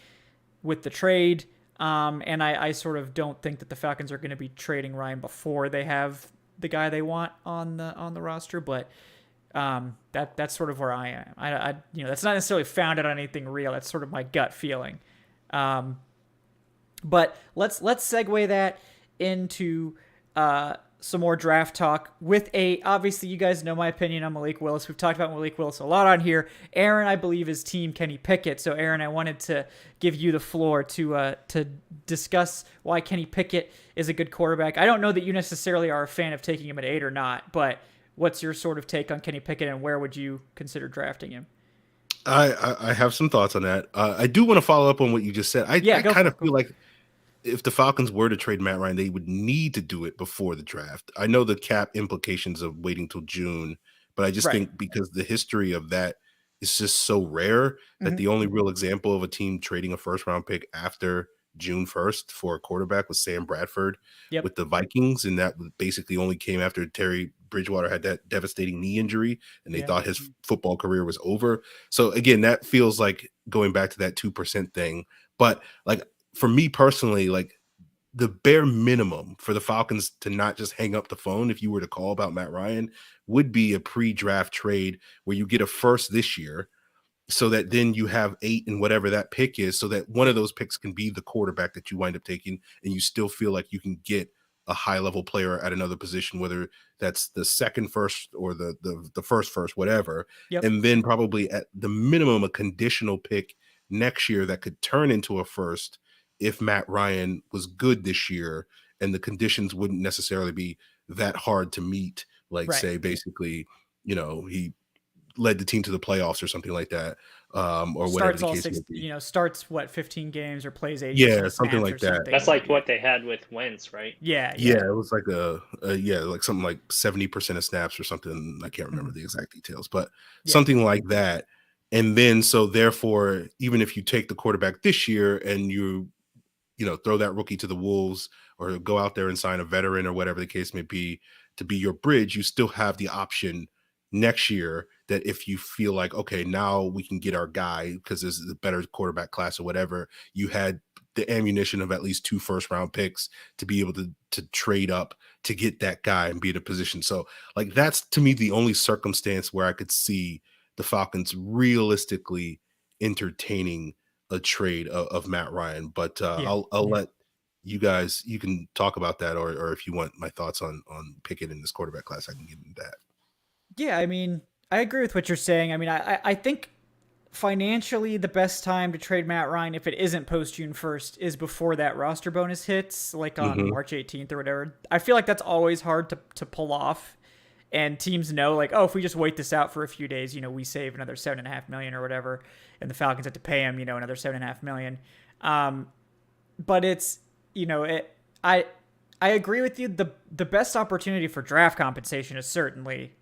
with the trade. And I sort of don't think that the Falcons are going to be trading Ryan before they have the guy they want on the roster, but that's sort of where I am. I that's not necessarily founded on anything real. That's sort of my gut feeling. But let's segue that into some more draft talk with obviously you guys know my opinion on Malik Willis. We've talked about Malik Willis a lot on here. Aaron, I believe, is team Kenny Pickett. So Aaron, I wanted to give you the floor to discuss why Kenny Pickett is a good quarterback. I don't know that you necessarily are a fan of taking him at 8 or not, but what's your sort of take on Kenny Pickett and where would you consider drafting him? I have some thoughts on that. I do want to follow up on what you just said. I kind of feel like if the Falcons were to trade Matt Ryan, they would need to do it before the draft. I know the cap implications of waiting till June, but I just think because the history of that is just so rare that the only real example of a team trading a first round pick after June 1st for a quarterback was Sam Bradford with the Vikings. And that basically only came after Terry Bridgewater had that devastating knee injury and they thought his football career was over. So again, that feels like going back to that 2% thing. But like, for me personally, like the bare minimum for the Falcons to not just hang up the phone if you were to call about Matt Ryan would be a pre-draft trade where you get a first this year so that then you have 8 and whatever that pick is, so that one of those picks can be the quarterback that you wind up taking and you still feel like you can get a high level player at another position, whether that's the second first or the first, whatever. And then probably at the minimum, a conditional pick next year that could turn into a first if Matt Ryan was good this year and the conditions wouldn't necessarily be that hard to meet. Like say, basically, he led the team to the playoffs or something like that. Or whatever the case may be. Starts 15 games or plays 80. Yeah, something like that. That's like what they had with Wentz, right? Yeah. It was like like something like 70% of snaps or something. I can't remember the exact details, but something like that. And then, so therefore, even if you take the quarterback this year and you throw that rookie to the wolves or go out there and sign a veteran or whatever the case may be to be your bridge, you still have the option next year that if you feel like, okay, now we can get our guy because there's a better quarterback class or whatever, you had the ammunition of at least 2 first-round picks to be able to trade up to get that guy and be in a position. So like, that's to me the only circumstance where I could see the Falcons realistically entertaining a trade of Matt Ryan, but I'll let you guys, you can talk about that, or if you want my thoughts on Pickett in this quarterback class, I can get into that. Yeah, I mean, I agree with what you're saying. I mean, I think financially, the best time to trade Matt Ryan, if it isn't post June 1st, is before that roster bonus hits, like on Hmm. March 18th or whatever. I feel like that's always hard to pull off. And teams know, like, oh, if we just wait this out for a few days, we save another $7.5 million or whatever, and the Falcons have to pay him, another $7.5 million. But it's, I I agree with you. The best opportunity for draft compensation is certainly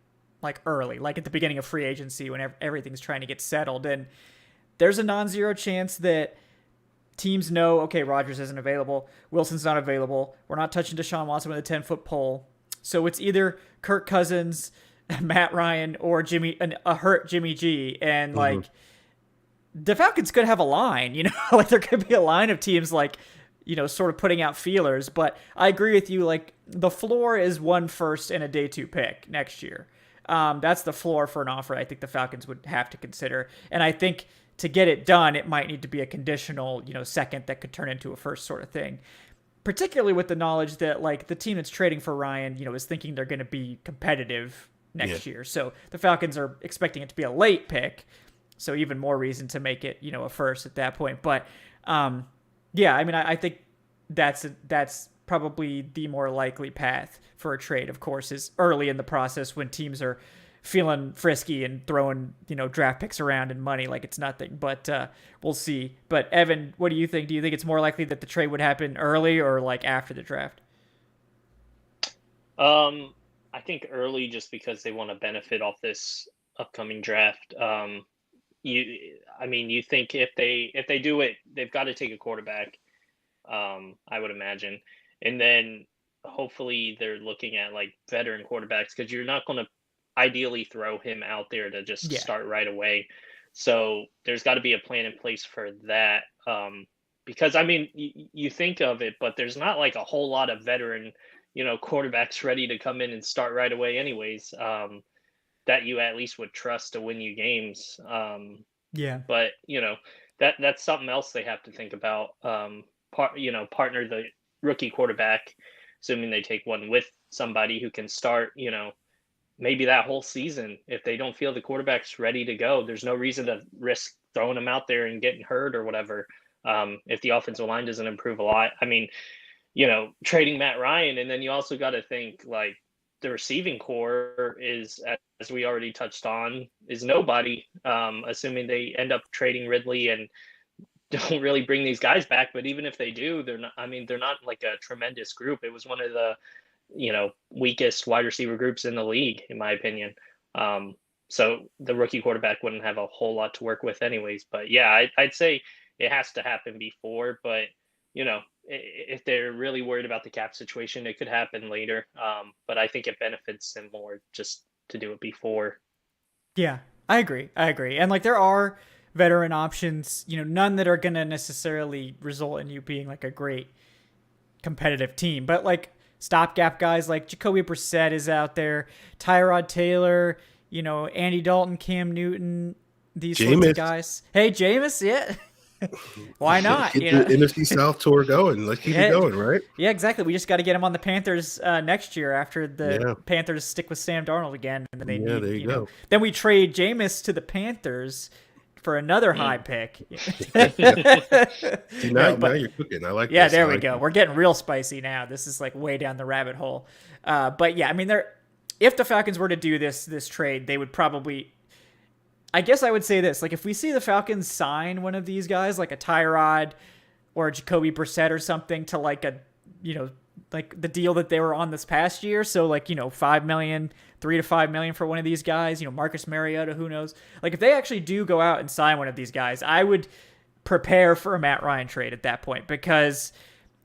like early, like at the beginning of free agency when everything's trying to get settled. And there's a non-zero chance that teams know, okay, Rodgers isn't available, Wilson's not available, we're not touching Deshaun Watson with a 10-foot pole. So it's either Kirk Cousins, Matt Ryan, or a hurt Jimmy G. And like the Falcons could have a line, like there could be a line of teams like, sort of putting out feelers. But I agree with you. Like the floor is 1 first and a day 2 pick next year. That's the floor for an offer I think the Falcons would have to consider. And I think to get it done, it might need to be a conditional, second that could turn into a first sort of thing. Particularly with the knowledge that like the team that's trading for Ryan, is thinking they're going to be competitive next year. So the Falcons are expecting it to be a late pick. So even more reason to make it, a first at that point. But yeah, I mean, I think that's probably the more likely path for a trade. Of course, is early in the process when teams are feeling frisky and throwing, draft picks around and money like it's nothing. But we'll see. But Evan, what do you think? Do you think it's more likely that the trade would happen early or like after the draft? I think early, just because they want to benefit off this upcoming draft. You think if they do it, they've got to take a quarterback. I would imagine, and then hopefully they're looking at like veteran quarterbacks, because you're not going to ideally throw him out there to just start right away. So there's got to be a plan in place for that. Because I mean, you think of it, but there's not like a whole lot of veteran, quarterbacks ready to come in and start right away anyways. That you at least would trust to win you games. But that's something else they have to think about. Partner the rookie quarterback, assuming they take one with somebody who can start, maybe that whole season. If they don't feel the quarterback's ready to go, there's no reason to risk throwing him out there and getting hurt or whatever. If the offensive line doesn't improve a lot, I mean, trading Matt Ryan, and then you also got to think like the receiving core is, as we already touched on, is nobody. Assuming they end up trading Ridley and don't really bring these guys back. But even if they do, they're not like a tremendous group. It was one of the, weakest wide receiver groups in the league, in my opinion. So the rookie quarterback wouldn't have a whole lot to work with anyways. But yeah, I'd say it has to happen before. But, if they're really worried about the cap situation, it could happen later. But I think it benefits them more just to do it before. Yeah, I agree. And like there are veteran options, none that are going to necessarily result in you being like a great competitive team, but like stopgap guys like Jacoby Brissett is out there, Tyrod Taylor, Andy Dalton, Cam Newton, these sorts of guys. Hey, Jameis, yeah. Why not? Get the NFC South tour going. Let's keep it going, right? Yeah, exactly. We just got to get him on the Panthers next year after the Panthers stick with Sam Darnold again, and then they need, there you go. Then we trade Jameis to the Panthers for another high pick. See, now you're cooking. I like. Yeah, there we go. We're getting real spicy now. This is like way down the rabbit hole. But yeah, I mean, if the Falcons were to do this trade, they would probably. I guess I would say this: like, if we see the Falcons sign one of these guys, like a Tyrod or a Jacoby Brissett or something, to like a, like the deal that they were on this past year, so like $5 million, $3 to $5 million for one of these guys, Marcus Mariota, who knows? Like, if they actually do go out and sign one of these guys, I would prepare for a Matt Ryan trade at that point, because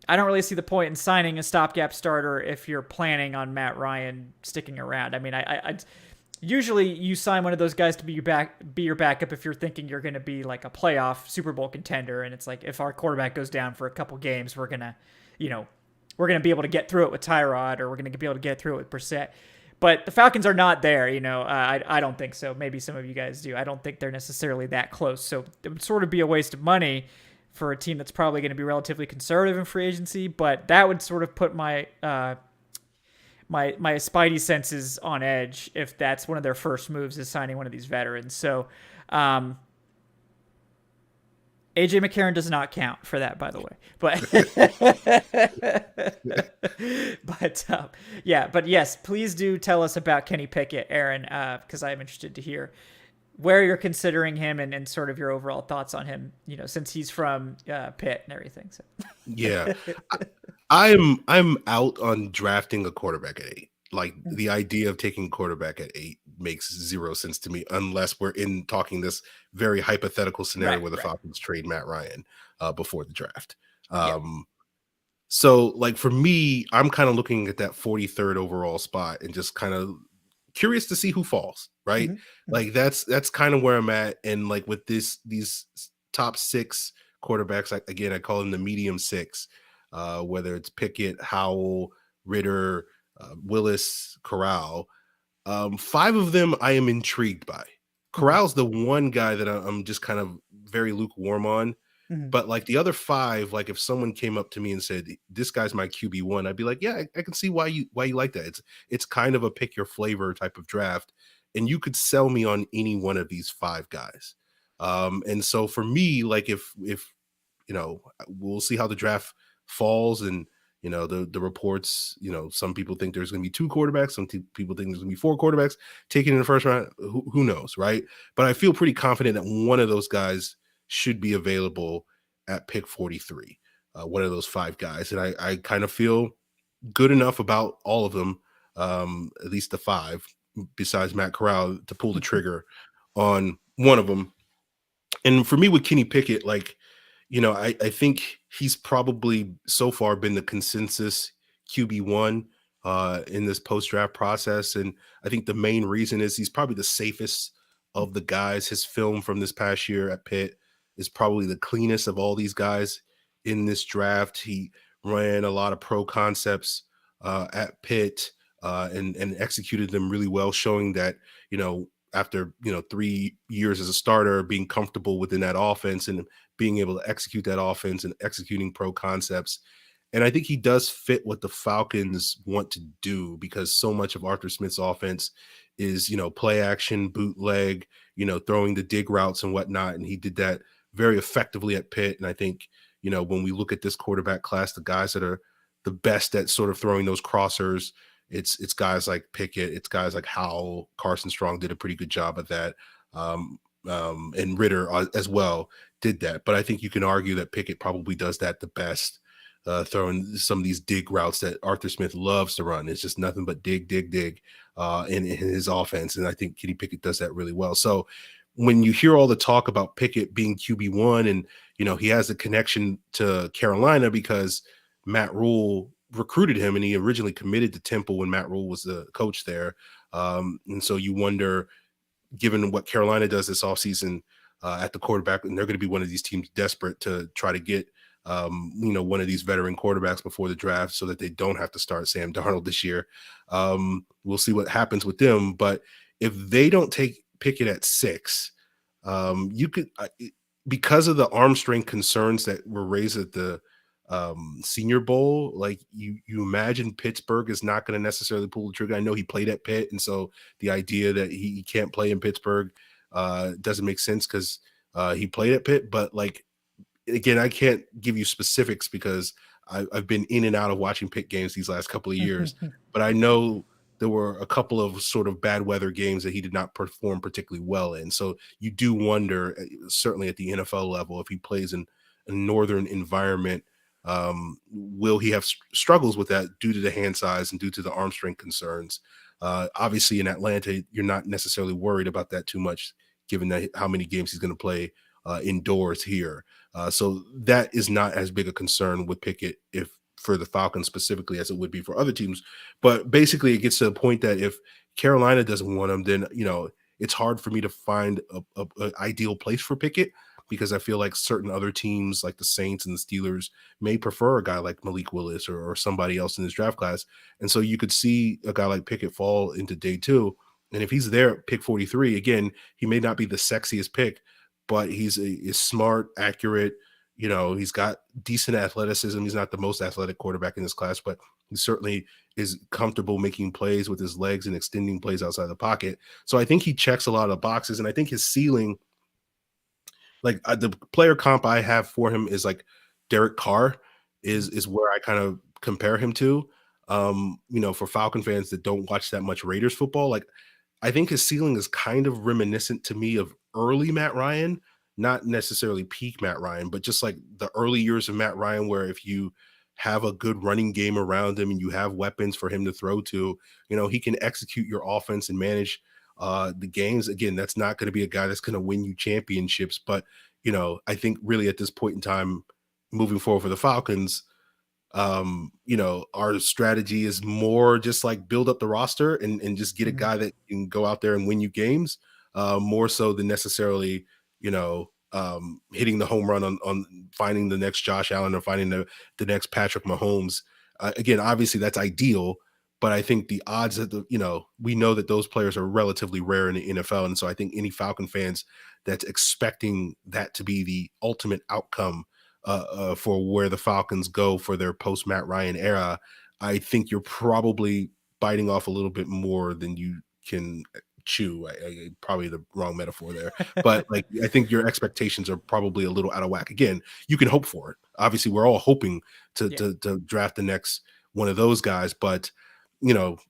I don't really see the point in signing a stopgap starter if you're planning on Matt Ryan sticking around. I mean, I usually you sign one of those guys to be your backup if you're thinking you're going to be like a playoff Super Bowl contender, and it's like if our quarterback goes down for a couple games, we're gonna be able to get through it with Tyrod, or we're gonna be able to get through it with Brissett. But the Falcons are not there, I don't think so. Maybe some of you guys do. I don't think they're necessarily that close. So it would sort of be a waste of money for a team that's probably going to be relatively conservative in free agency. But that would sort of put my spidey senses on edge if that's one of their first moves is signing one of these veterans. So AJ McCarron does not count for that, by the way. But yes, please do tell us about Kenny Pickett, Aaron, because I'm interested to hear where you're considering him and sort of your overall thoughts on him. Since he's from Pitt and everything. So. Yeah, I'm out on drafting a quarterback at 8. Like the idea of taking quarterback at 8 makes zero sense to me unless we're in talking this very hypothetical scenario where the Falcons trade Matt Ryan before the draft. So like for me, I'm kind of looking at that 43rd overall spot and just kind of curious to see who falls, right? Like that's kind of where I'm at. And like with these top 6 quarterbacks, again, I call them the medium 6, whether it's Pickett, Howell, Ritter, Willis, Corral. 5 of them I am intrigued by. Corral's the one guy that I'm just kind of very lukewarm on. But like the other 5, like if someone came up to me and said, this guy's my QB1, I'd be like, yeah, I can see why you like that. It's kind of a pick your flavor type of draft. And you could sell me on any one of these 5 guys. And so for me, like if we'll see how the draft falls and the reports, some people think there's going to be 2 quarterbacks. Some people think there's going to be 4 quarterbacks taken in the first round. Who knows, right? But I feel pretty confident that one of those guys should be available at pick 43, one of those 5 guys. And I kind of feel good enough about all of them, at least the 5, besides Matt Corral, to pull the trigger on one of them. And for me with Kenny Pickett, like, I think he's probably so far been the consensus QB1 in this post-draft process. And I think the main reason is he's probably the safest of the guys. His film from this past year at Pitt is probably the cleanest of all these guys in this draft. He ran a lot of pro concepts at Pitt and executed them really well, showing that, after 3 years as a starter, being comfortable within that offense and being able to execute that offense and executing pro concepts. And I think he does fit what the Falcons want to do, because so much of Arthur Smith's offense is, play action, bootleg, throwing the dig routes and whatnot. And he did that very effectively at Pitt. And I think, when we look at this quarterback class, the guys that are the best at sort of throwing those crossers, it's guys like Pickett, it's guys like Howell. Carson Strong did a pretty good job at that. And Ritter as well did that. But I think you can argue that Pickett probably does that the best, throwing some of these dig routes that Arthur Smith loves to run. It's just nothing but dig in his offense. And I think Kenny Pickett does that really well. So when you hear all the talk about Pickett being QB1 and, he has a connection to Carolina because Matt Rule recruited him and he originally committed to Temple when Matt Rule was the coach there. And so you wonder, given what Carolina does this offseason at the quarterback, and they're going to be one of these teams desperate to try to get, one of these veteran quarterbacks before the draft so that they don't have to start Sam Darnold this year. We'll see what happens with them. But if they don't take Pickett at 6, you could, because of the arm strength concerns that were raised at the Senior Bowl, like you imagine Pittsburgh is not going to necessarily pull the trigger. I know he played at Pitt, and so the idea that he can't play in Pittsburgh doesn't make sense because he played at Pitt. But like, again, I can't give you specifics because I've been in and out of watching Pitt games these last couple of years, but I know there were a couple of sort of bad weather games that he did not perform particularly well in. So you do wonder, certainly at the NFL level, if he plays in a northern environment, will he have struggles with that due to the hand size and due to the arm strength concerns? Obviously in Atlanta, you're not necessarily worried about that too much, given that how many games he's going to play indoors here. So that is not as big a concern with Pickett for the Falcons specifically as it would be for other teams. But basically it gets to the point that if Carolina doesn't want him, then, it's hard for me to find a ideal place for Pickett, because I feel like certain other teams like the Saints and the Steelers may prefer a guy like Malik Willis or somebody else in this draft class. And so you could see a guy like Pickett fall into day 2. And if he's there at pick 43, again, he may not be the sexiest pick, but he's smart, accurate. He's got decent athleticism. He's not the most athletic quarterback in this class, but he certainly is comfortable making plays with his legs and extending plays outside the pocket. So I think he checks a lot of boxes, and I think his ceiling Like the player comp I have for him is like Derek Carr is where I kind of compare him to. For Falcon fans that don't watch that much Raiders football, like I think his ceiling is kind of reminiscent to me of early Matt Ryan, not necessarily peak Matt Ryan, but just like the early years of Matt Ryan, where if you have a good running game around him and you have weapons for him to throw to, he can execute your offense and manage the games. Again, that's not going to be a guy that's going to win you championships, but I think really at this point in time, moving forward for the Falcons, our strategy is more just like build up the roster and just get a guy that can go out there and win you games, more so than necessarily, hitting the home run on finding the next Josh Allen or finding the next Patrick Mahomes. Again, obviously that's ideal, but I think the odds that we know that those players are relatively rare in the NFL. And so I think any Falcon fans that's expecting that to be the ultimate outcome for where the Falcons go for their post Matt Ryan era, I think you're probably biting off a little bit more than you can chew. Probably the wrong metaphor there, but like I think your expectations are probably a little out of whack. Again, you can hope for it. Obviously, we're all hoping to draft the next one of those guys, but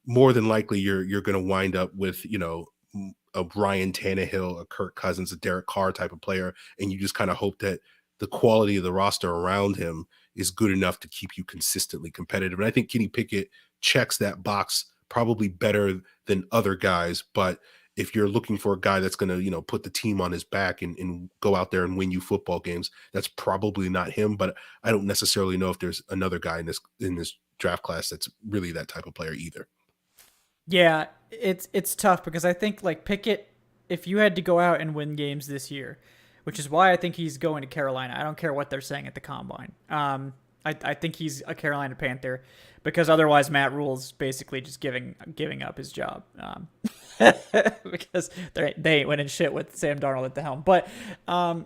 more than likely you're going to wind up with a Ryan Tannehill, a Kirk Cousins, a Derek Carr type of player, and you just kind of hope that the quality of the roster around him is good enough to keep you consistently competitive. And I think Kenny Pickett checks that box probably better than other guys. But if you're looking for a guy that's going to, put the team on his back and go out there and win you football games, that's probably not him. But I don't necessarily know if there's another guy in this draft class that's really that type of player either. Yeah, it's tough because I think like Pickett, if you had to go out and win games this year, which is why I think he's going to Carolina. I don't care what they're saying at the combine. I think he's a Carolina Panther because otherwise Matt Rule's basically just giving up his job because they ain't winning shit with Sam Darnold at the helm. But I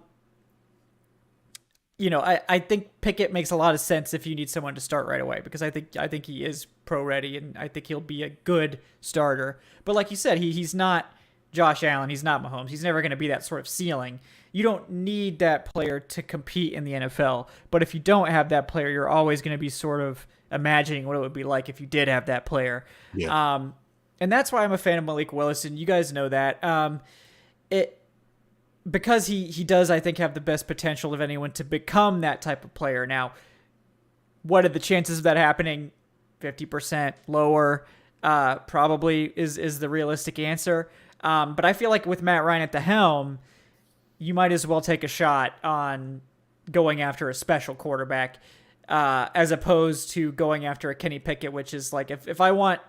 think Pickett makes a lot of sense if you need someone to start right away because I think he is pro ready and I think he'll be a good starter. But like you said, he's not Josh Allen, he's not Mahomes. He's never going to be that sort of ceiling. You don't need that player to compete in the NFL. But if you don't have that player, you're always going to be sort of imagining what it would be like if you did have that player. Yeah. And that's why I'm a fan of Malik Willis, and you guys know that. Because he does, I think, have the best potential of anyone to become that type of player. Now, what are the chances of that happening? 50% lower, probably is the realistic answer. But I feel like with Matt Ryan at the helm, you might as well take a shot on going after a special quarterback as opposed to going after a Kenny Pickett, which is like if I want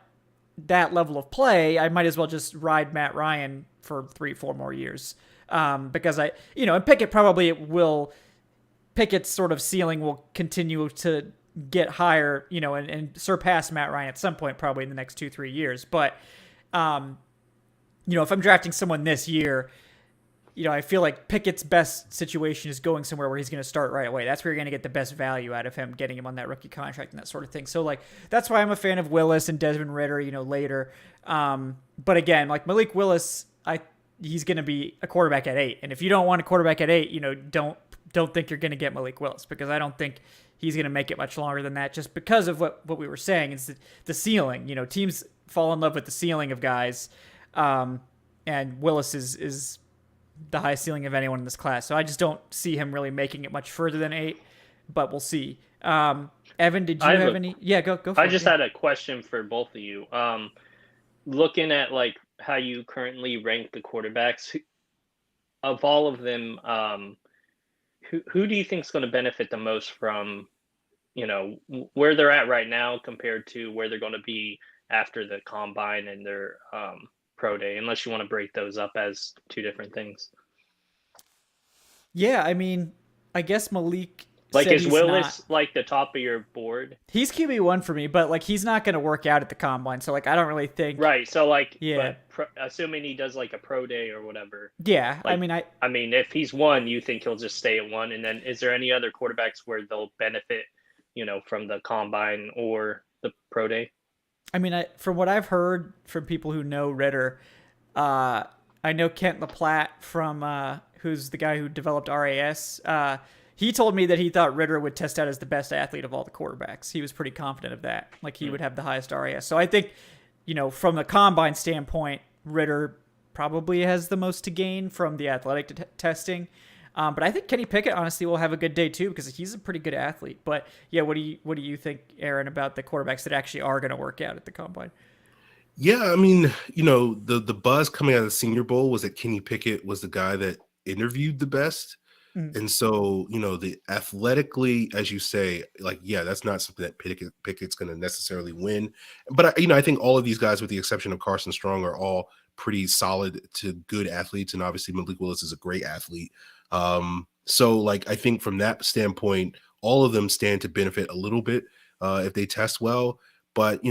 that level of play, I might as well just ride Matt Ryan for 3-4 more years. Because and Pickett's sort of ceiling will continue to get higher, and surpass Matt Ryan at some point, probably in the next 2-3 years. But, if I'm drafting someone this year, I feel like Pickett's best situation is going somewhere where he's going to start right away. That's where you're going to get the best value out of him, getting him on that rookie contract and that sort of thing. So, like, that's why I'm a fan of Willis and Desmond Ridder, later. But again, like Malik Willis, he's going to be a quarterback at 8. And if you don't want a quarterback at 8, don't think you're going to get Malik Willis because I don't think he's going to make it much longer than that just because of what we were saying. It's the ceiling. Teams fall in love with the ceiling of guys. And Willis is the highest ceiling of anyone in this class. So I just don't see him really making it much further than 8, but we'll see. Evan, did you have any? Yeah, go for it. I just had a question for both of you. Looking at like how you currently rank the quarterbacks, of all of them, who do you think is going to benefit the most from, where they're at right now compared to where they're going to be after the combine and their pro day, unless you want to break those up as two different things? Yeah, I mean, I guess Malik. Like, is Willis like the top of your board? He's QB1 for me, but like he's not going to work out at the combine, so like I don't really think. Right. So like, yeah. But assuming he does like a pro day or whatever. Yeah, like, I mean, if he's 1, you think he'll just stay at 1, and then is there any other quarterbacks where they'll benefit, from the combine or the pro day? I mean, from what I've heard from people who know Ridder, I know Kent LaPlatte from who's the guy who developed RAS. He told me that he thought Ritter would test out as the best athlete of all the quarterbacks. He was pretty confident of that. Like he would have the highest RAS. So I think, from the combine standpoint, Ritter probably has the most to gain from the athletic testing. But I think Kenny Pickett honestly will have a good day too because he's a pretty good athlete. But yeah, what do you think, Aaron, about the quarterbacks that actually are going to work out at the combine? Yeah, I mean, the buzz coming out of the Senior Bowl was that Kenny Pickett was the guy that interviewed the best. Mm. And so, the athletically, as you say, like, yeah, that's not something that Pickett's going to necessarily win. But, I think all of these guys, with the exception of Carson Strong, are all pretty solid to good athletes. And obviously Malik Willis is a great athlete. So, like, I think from that standpoint, all of them stand to benefit a little bit if they test well. But,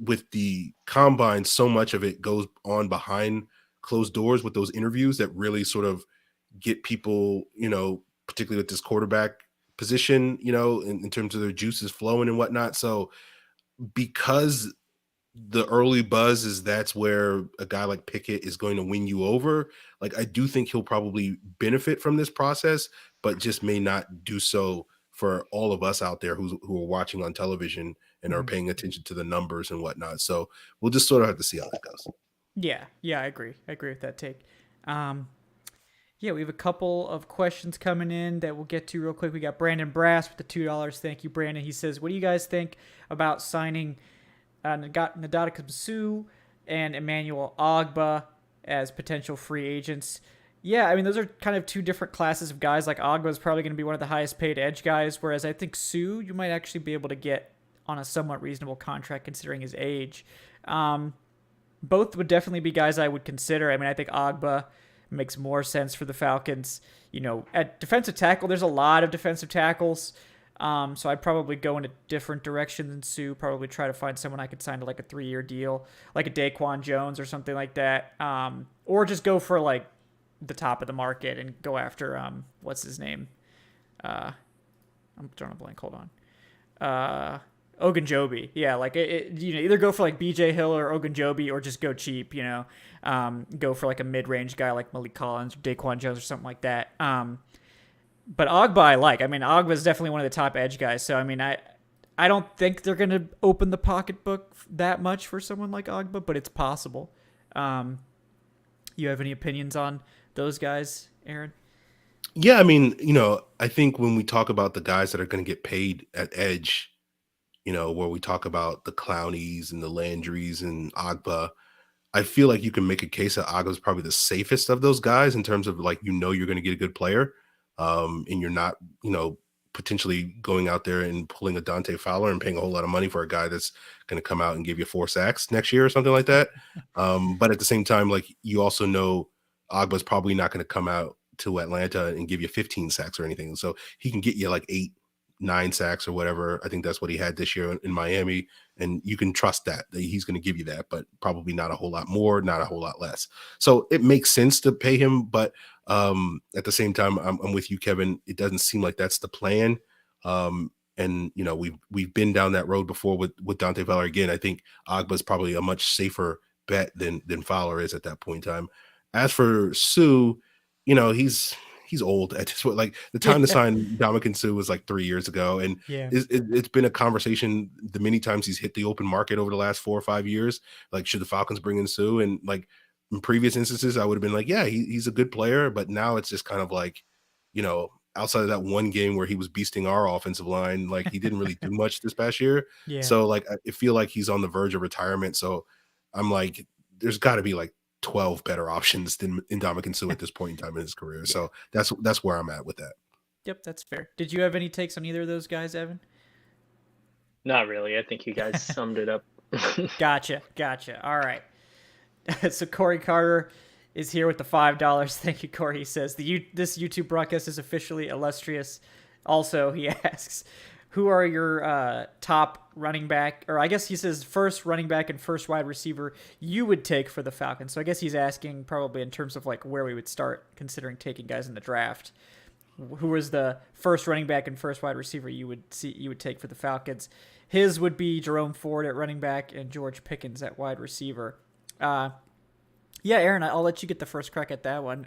with the combine, so much of it goes on behind closed doors with those interviews that really sort of get people, particularly with this quarterback position, in terms of their juices flowing and whatnot. So because the early buzz is that's where a guy like Pickett is going to win you over, like I do think he'll probably benefit from this process, but just may not do so for all of us out there who are watching on television and are paying attention to the numbers and whatnot. So we'll just sort of have to see how that goes. Yeah, I agree. I agree with that take. Yeah, we have a couple of questions coming in that we'll get to real quick. We got Brandon Brass with the $2. Thank you, Brandon. He says, what do you guys think about signing Ndamukong Suh and Emmanuel Ogbah as potential free agents? Yeah, I mean, those are kind of two different classes of guys. Like, Ogbah is probably going to be one of the highest paid edge guys, whereas I think Suh, you might actually be able to get on a somewhat reasonable contract considering his age. Both would definitely be guys I would consider. I mean, I think Ogbah makes more sense for the Falcons. At defensive tackle, there's a lot of defensive tackles. So I'd probably go in a different direction than Suh. Probably try to find someone I could sign to like a 3-year deal, like a Daquan Jones or something like that. Or just go for like the top of the market and go after, what's his name? I'm drawing a blank. Hold on. Ogunjobi. Yeah, like either go for like BJ Hill or Ogunjobi or just go cheap, go for like a mid-range guy like Malik Collins or Daquan Jones or something like that. But Ogbah I like. I mean, Ogbah is definitely one of the top edge guys. So, I mean, I don't think they're going to open the pocketbook that much for someone like Ogbah, but it's possible. You have any opinions on those guys, Aaron? Yeah, I mean, I think when we talk about the guys that are going to get paid at edge, where we talk about the Clownies and the Landrys and Ogbah, I feel like you can make a case that Ogbah is probably the safest of those guys in terms of like, you're going to get a good player, and you're not, potentially going out there and pulling a Dante Fowler and paying a whole lot of money for a guy that's going to come out and give you 4 sacks next year or something like that. But at the same time, like you also know Ogbah is probably not going to come out to Atlanta and give you 15 sacks or anything. So he can get you like 8-9 sacks or whatever. I think that's what he had this year in Miami. And you can trust that he's going to give you that, but probably not a whole lot more, not a whole lot less. So it makes sense to pay him. But at the same time, I'm with you, Kevin. It doesn't seem like that's the plan. And we've been down that road before with Dante Fowler. Again, I think Ogbah is probably a much safer bet than Fowler is at that point in time. As for Suh, he's old at this point. Like the time to sign Ndamukong Suh was like 3 years ago. And it's been a conversation the many times he's hit the open market over the last 4 or 5 years. Like, should the Falcons bring in Suh? And like in previous instances, I would have been like, yeah, he's a good player. But now it's just kind of like, outside of that one game where he was beasting our offensive line, like he didn't really do much this past year. Yeah. So like, I feel like he's on the verge of retirement. So I'm like, there's got to be like 12 better options than Ndamukong Suh at this point in time in his career. So that's where I'm at with that. Yep, that's fair. Did you have any takes on either of those guys, Evan? Not really. I think you guys summed it up. Gotcha. All right. So Corey Carter is here with the $5. Thank you, Corey. He says, this YouTube broadcast is officially illustrious. Also, he asks, who are your top running back, or I guess he says first running back and first wide receiver you would take for the Falcons. So I guess he's asking probably in terms of like where we would start considering taking guys in the draft. Who was the first running back and first wide receiver you would take for the Falcons? His would be Jerome Ford at running back and George Pickens at wide receiver. Yeah, Aaron, I'll let you get the first crack at that one.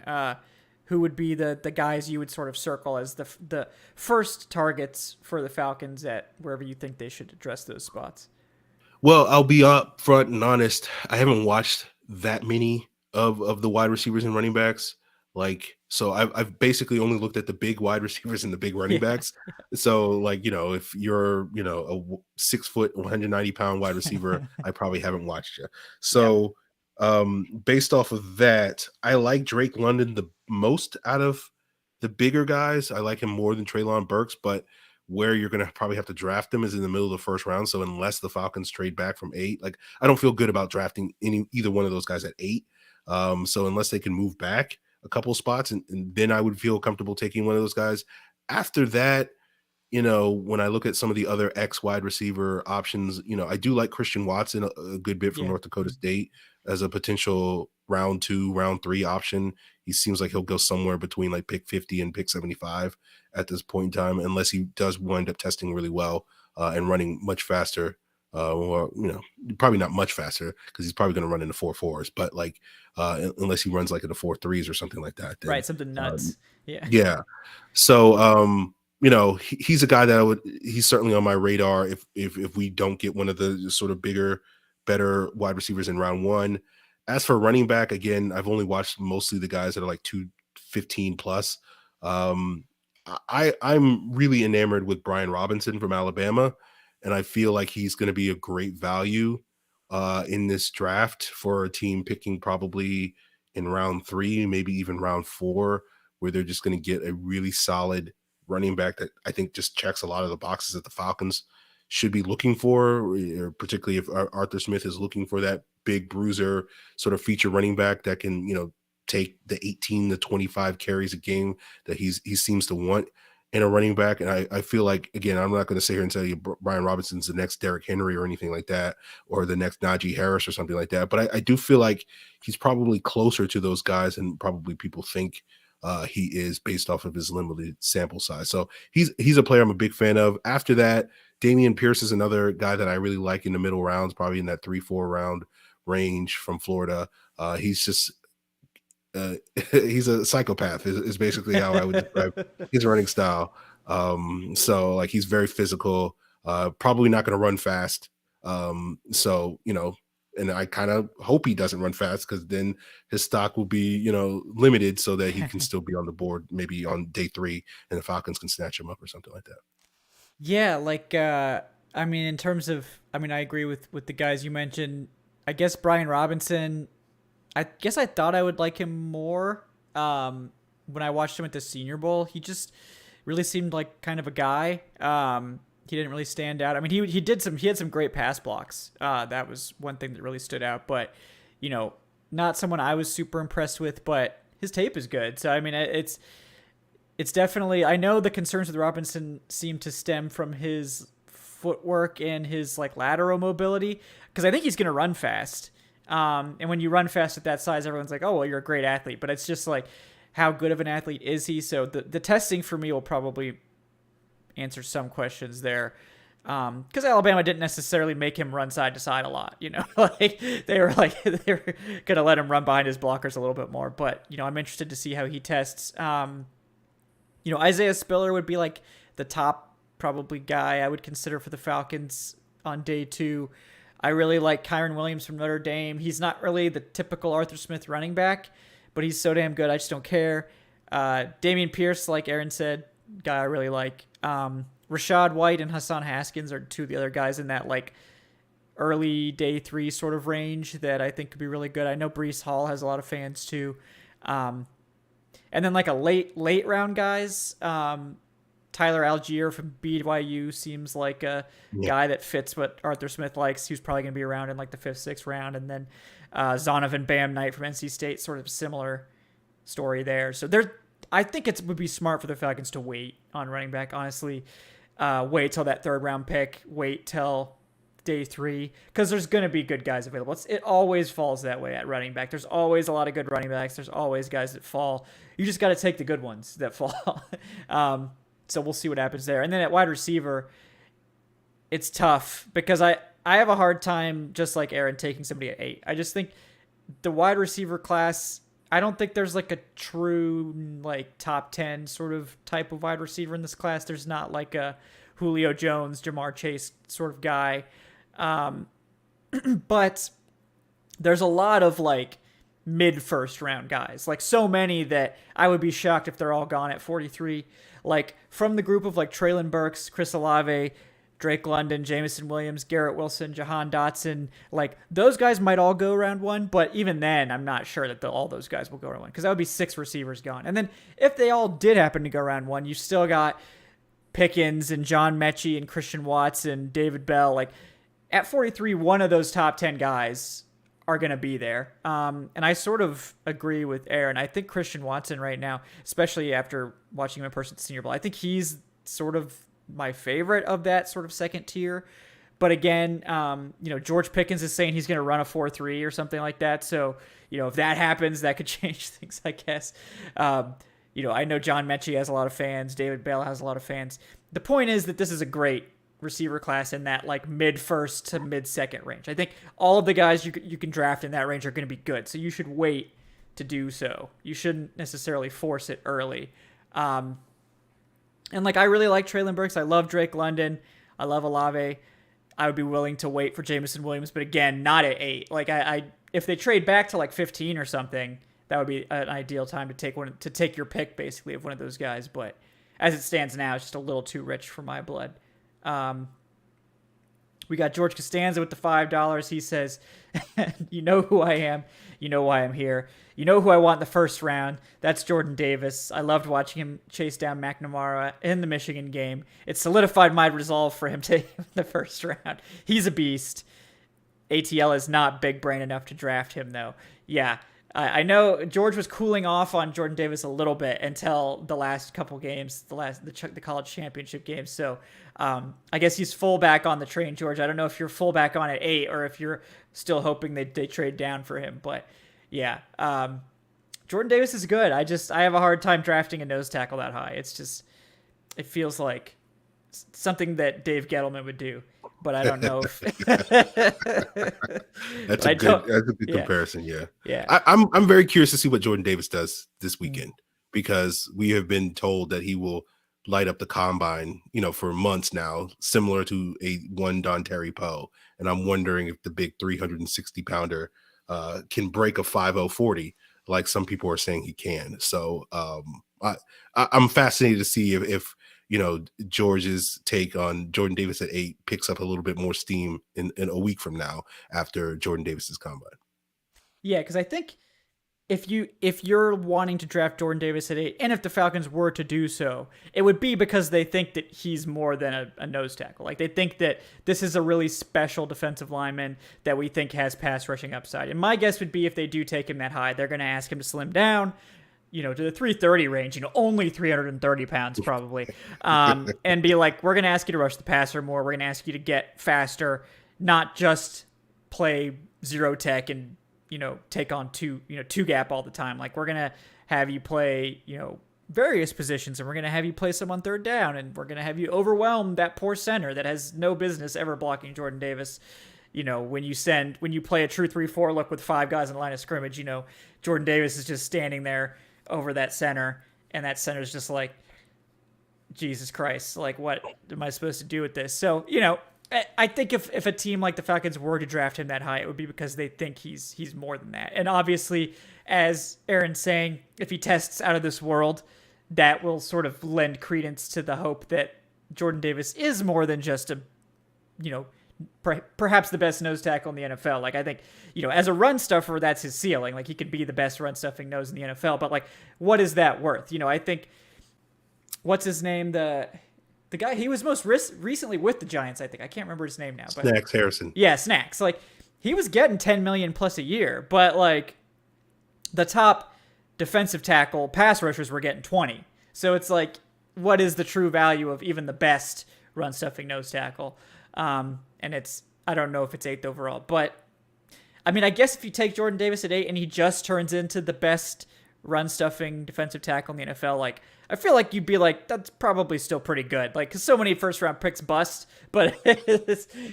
Who would be the guys you would sort of circle as the first targets for the Falcons at wherever you think they should address those spots? Well, I'll be up front and honest. I haven't watched that many of the wide receivers and running backs. Like, so I've basically only looked at the big wide receivers and the big running Yeah, backs. So, like, if you're, 6 foot, 190-pound wide receiver, I probably haven't watched you. yeah, So, based off of that, I like Drake London the most out of the bigger guys. I like him more than Treylon Burks, but where you're going to probably have to draft them is in the middle of the first round. So unless the Falcons trade back from 8, like I don't feel good about drafting either one of those guys at 8. So unless they can move back a couple spots, and then I would feel comfortable taking one of those guys. After that, when I look at some of the other X wide receiver options, I do like Christian Watson a good bit from yeah. North Dakota State as a potential round 2, round 3 option. He seems like he'll go somewhere between like pick 50 and pick 75 at this point in time, unless he does wind up testing really well and running much faster. Or probably not much faster because he's probably going to run in the 4.4s, but like unless he runs like in the 4.3s or something like that, then Right, something nuts. Yeah. yeah. So he's a guy that he's certainly on my radar if we don't get one of the sort of bigger, better wide receivers in round 1. As for running back, again, I've only watched mostly the guys that are like 215 plus. Um, I'm really enamored with Brian Robinson from Alabama, and I feel like he's going to be a great value in this draft for a team picking probably in round 3, maybe even round 4, where they're just going to get a really solid running back that I think just checks a lot of the boxes that the Falcons should be looking for, or particularly if Arthur Smith is looking for that big bruiser sort of feature running back that can, take the 18 to 25 carries a game that he seems to want in a running back. And I feel like, again, I'm not going to sit here and tell you Brian Robinson's the next Derrick Henry or anything like that, or the next Najee Harris or something like that. But I do feel like he's probably closer to those guys than probably people think he is based off of his limited sample size. So he's a player I'm a big fan of. After that, Damian Pierce is another guy that I really like in the middle rounds, probably in that 3-4 round range from Florida. He's just he's a psychopath is basically how I would describe his running style. So like he's very physical, probably not going to run fast. So, and I kind of hope he doesn't run fast because then his stock will be, limited so that he can still be on the board maybe on day 3 and the Falcons can snatch him up or something like that. Yeah, like I mean in terms of I agree with the guys you mentioned. I guess Brian Robinson, I guess I thought I would like him more when I watched him at the Senior Bowl. He just really seemed like kind of a guy. He didn't really stand out. I mean, he had some great pass blocks. That was one thing that really stood out. But not someone I was super impressed with. But his tape is good. So I mean, it's definitely. I know the concerns with Robinson seem to stem from his footwork and his like lateral mobility because I think he's going to run fast. And when you run fast at that size, everyone's like, oh, well, you're a great athlete. But it's just like, how good of an athlete is he? So the testing for me will probably answer some questions there. Because Alabama didn't necessarily make him run side to side a lot, like they were going to let him run behind his blockers a little bit more. But, I'm interested to see how he tests. Isaiah Spiller would be like the top probably guy I would consider for the Falcons on day 2. I really like Kyron Williams from Notre Dame. He's not really the typical Arthur Smith running back, but he's so damn good. I just don't care. Damian Pierce, like Aaron said, guy I really like. Rashad White and Hassan Haskins are 2 of the other guys in that like early day 3 sort of range that I think could be really good. I know Breece Hall has a lot of fans too. And then like a late round guys, Tyler Algier from BYU seems like a guy that fits what Arthur Smith likes. He was probably going to be around in like the 5th, 6th round. And then Zonovan Bam Knight from NC State, sort of similar story there. So I think it would be smart for the Falcons to wait on running back, honestly. Wait till that 3rd round pick. Wait till day 3 because there's going to be good guys available. It always falls that way at running back. There's always a lot of good running backs. There's always guys that fall. You just got to take the good ones that fall. So we'll see what happens there. And then at wide receiver, it's tough because I have a hard time, just like Aaron, taking somebody at 8. I just think the wide receiver class, I don't think there's like a true like top 10 sort of type of wide receiver in this class. There's not like a Julio Jones, Jamar Chase sort of guy. But there's a lot of like mid first round guys, like so many that I would be shocked if they're all gone at 43. Like from the group of like Traylon Burks, Chris Olave, Drake London, Jameson Williams, Garrett Wilson, Jahan Dotson, like those guys might all go round one, but even then, I'm not sure that all those guys will go round one because that would be 6 receivers gone. And then if they all did happen to go round one, you still got Pickens and John Mechie and Christian Watts and David Bell. Like at 43, one of those top 10 guys are going to be there. And I sort of agree with Aaron. I think Christian Watson right now, especially after watching him in person at the Senior Bowl, I think he's sort of my favorite of that sort of second tier. But again, George Pickens is saying he's going to run a 4.3 or something like that. So, if that happens, that could change things, I guess. I know John Mechie has a lot of fans. David Bell has a lot of fans. The point is that this is a great receiver class in that like mid first to mid second range. I think all of the guys you can draft in that range are going to be good. So you should wait to do so. You shouldn't necessarily force it early. And like, I really like Traylon Burks. I love Drake London. I love Olave. I would be willing to wait for Jameson Williams, but again, not at 8. Like I if they trade back to like 15 or something, that would be an ideal time to take your pick basically of one of those guys. But as it stands now, it's just a little too rich for my blood. We got George Costanza with the $5. He says, you know who I am. You know why I'm here. You know who I want in the first round. That's Jordan Davis. I loved watching him chase down McNamara in the Michigan game. It solidified my resolve for him to in the first round. He's a beast. ATL is not big brain enough to draft him, though. Yeah, I know George was cooling off on Jordan Davis a little bit until the last couple games, the college championship games. So I guess he's full back on the train, George. I don't know if you're full back on at 8 or if you're still hoping they trade down for him. But yeah, Jordan Davis is good. I have a hard time drafting a nose tackle that high. It feels like something that Dave Gettleman would do. But I don't know if that's a good comparison. Yeah. Yeah. I'm very curious to see what Jordan Davis does this weekend because we have been told that he will light up the combine, for months now, similar to one Don Terry Poe. And I'm wondering if the big 360 pounder can break a 5.040 like some people are saying he can. So I'm fascinated to see if George's take on Jordan Davis at 8 picks up a little bit more steam in a week from now after Jordan Davis's combine. Yeah, because I think if you're wanting to draft Jordan Davis at 8, and if the Falcons were to do so, it would be because they think that he's more than a nose tackle. Like they think that this is a really special defensive lineman that we think has pass rushing upside. And my guess would be if they do take him that high, they're going to ask him to slim down, to the 330 range, only 330 pounds probably, and be like, we're going to ask you to rush the passer more. We're going to ask you to get faster, not just play zero tech and, take on two gap all the time. Like we're going to have you play, various positions, and we're going to have you play some on third down, and we're going to have you overwhelm that poor center that has no business ever blocking Jordan Davis. When you play a true 3-4 look with 5 guys in the line of scrimmage, Jordan Davis is just standing there over that center, and that center is just like, Jesus Christ, like what am I supposed to do with this? So, I think if a team like the Falcons were to draft him that high, it would be because they think he's more than that. And obviously, as Aaron's saying, if he tests out of this world, that will sort of lend credence to the hope that Jordan Davis is more than just a, perhaps the best nose tackle in the NFL. Like I think, as a run stuffer, that's his ceiling. Like he could be the best run stuffing nose in the NFL, but like, what is that worth? I think, what's his name? The guy, he was most recently with the Giants, I think. I can't remember his name now. But Snacks Harrison. Yeah, Snacks. Like he was getting $10 million plus a year, but like the top defensive tackle pass rushers were getting 20. So it's like, what is the true value of even the best run stuffing nose tackle? And I don't know if it's 8th overall, but I mean, I guess if you take Jordan Davis at 8 and he just turns into the best run stuffing defensive tackle in the NFL, like I feel like you'd be like, that's probably still pretty good. Like, cause so many first round picks bust, but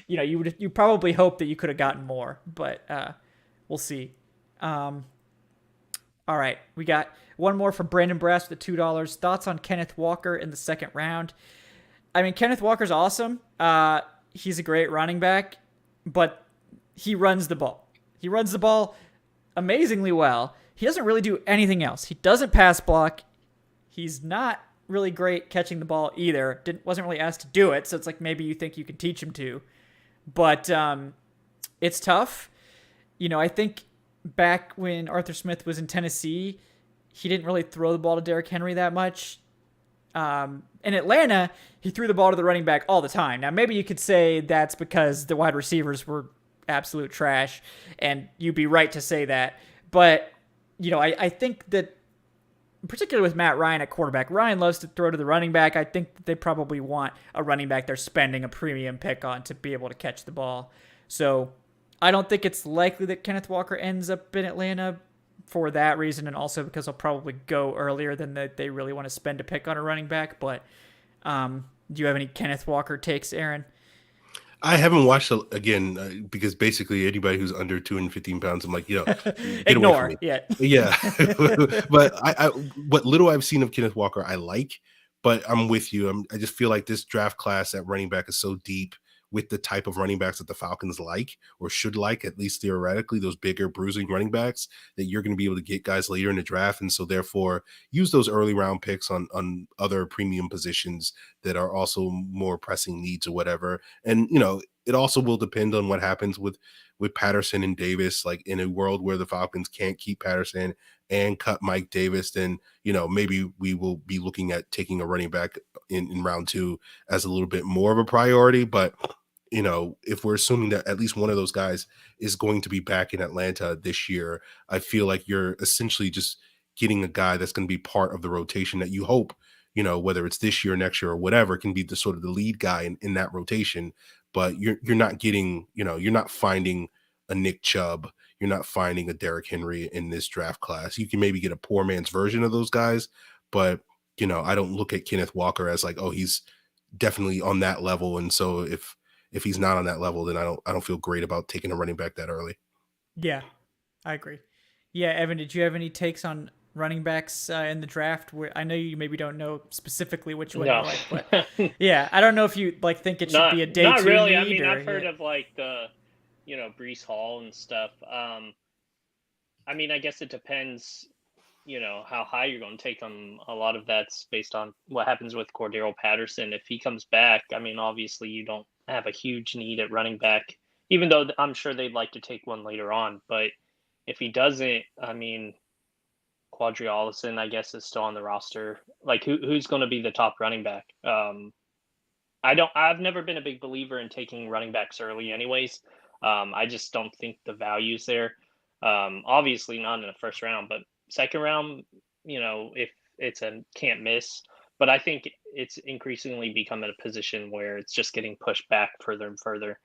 you probably hope that you could have gotten more, but, we'll see. All right, we got one more from Brandon Brass with the $2. Thoughts on Kenneth Walker in the second round? I mean, Kenneth Walker's awesome. He's a great running back, but he runs the ball. He runs the ball amazingly well. He doesn't really do anything else. He doesn't pass block. He's not really great catching the ball either. Wasn't really asked to do it, so it's like maybe you think you can teach him to. But it's tough. I think back when Arthur Smith was in Tennessee, he didn't really throw the ball to Derrick Henry that much. In Atlanta, he threw the ball to the running back all the time. Now, maybe you could say that's because the wide receivers were absolute trash, and you'd be right to say that. But, I think that, particularly with Matt Ryan at quarterback, Ryan loves to throw to the running back. I think that they probably want a running back they're spending a premium pick on to be able to catch the ball. So I don't think it's likely that Kenneth Walker ends up in Atlanta for that reason, and also because he'll probably go earlier than they really want to spend a pick on a running back. But do you have any Kenneth Walker takes, Aaron? I haven't watched again because basically anybody who's under 215 pounds, I'm like, get ignore. Away from me. Yeah. But I what little I've seen of Kenneth Walker, I like. But I'm with you. I just feel like this draft class at running back is so deep with the type of running backs that the Falcons like, or should like, at least theoretically, those bigger bruising running backs, that you're going to be able to get guys later in the draft. And so therefore use those early round picks on other premium positions that are also more pressing needs or whatever. And, it also will depend on what happens with Patterson and Davis. Like in a world where the Falcons can't keep Patterson and cut Mike Davis, then, maybe we will be looking at taking a running back in round 2 as a little bit more of a priority. But if we're assuming that at least one of those guys is going to be back in Atlanta this year, I feel like you're essentially just getting a guy that's going to be part of the rotation that you hope, whether it's this year, next year, or whatever, can be the sort of the lead guy in that rotation. But you're not getting, you're not finding a Nick Chubb. You're not finding a Derrick Henry in this draft class. You can maybe get a poor man's version of those guys, but, I don't look at Kenneth Walker as like, oh, he's definitely on that level. And so if he's not on that level, then I don't feel great about taking a running back that early. Yeah, I agree. Yeah, Evan, did you have any takes on running backs in the draft? Where I know you maybe don't know specifically which one you like, but yeah, I don't know if you think it should be a day not 2 really. need. I mean, I've heard of the Breece Hall and stuff. I mean, I guess it depends. How high you're going to take them. A lot of that's based on what happens with Cordero Patterson. If he comes back, I mean, obviously you don't have a huge need at running back, even though I'm sure they'd like to take one later on. But if he doesn't, I mean, Quadri Allison, I guess, is still on the roster. Like, who's going to be the top running back? I've never been a big believer in taking running backs early anyways. I just don't think the value's there. Obviously not in the first round, but second round, if it's a can't miss. But I think it's increasingly becoming a position where it's just getting pushed back further and further.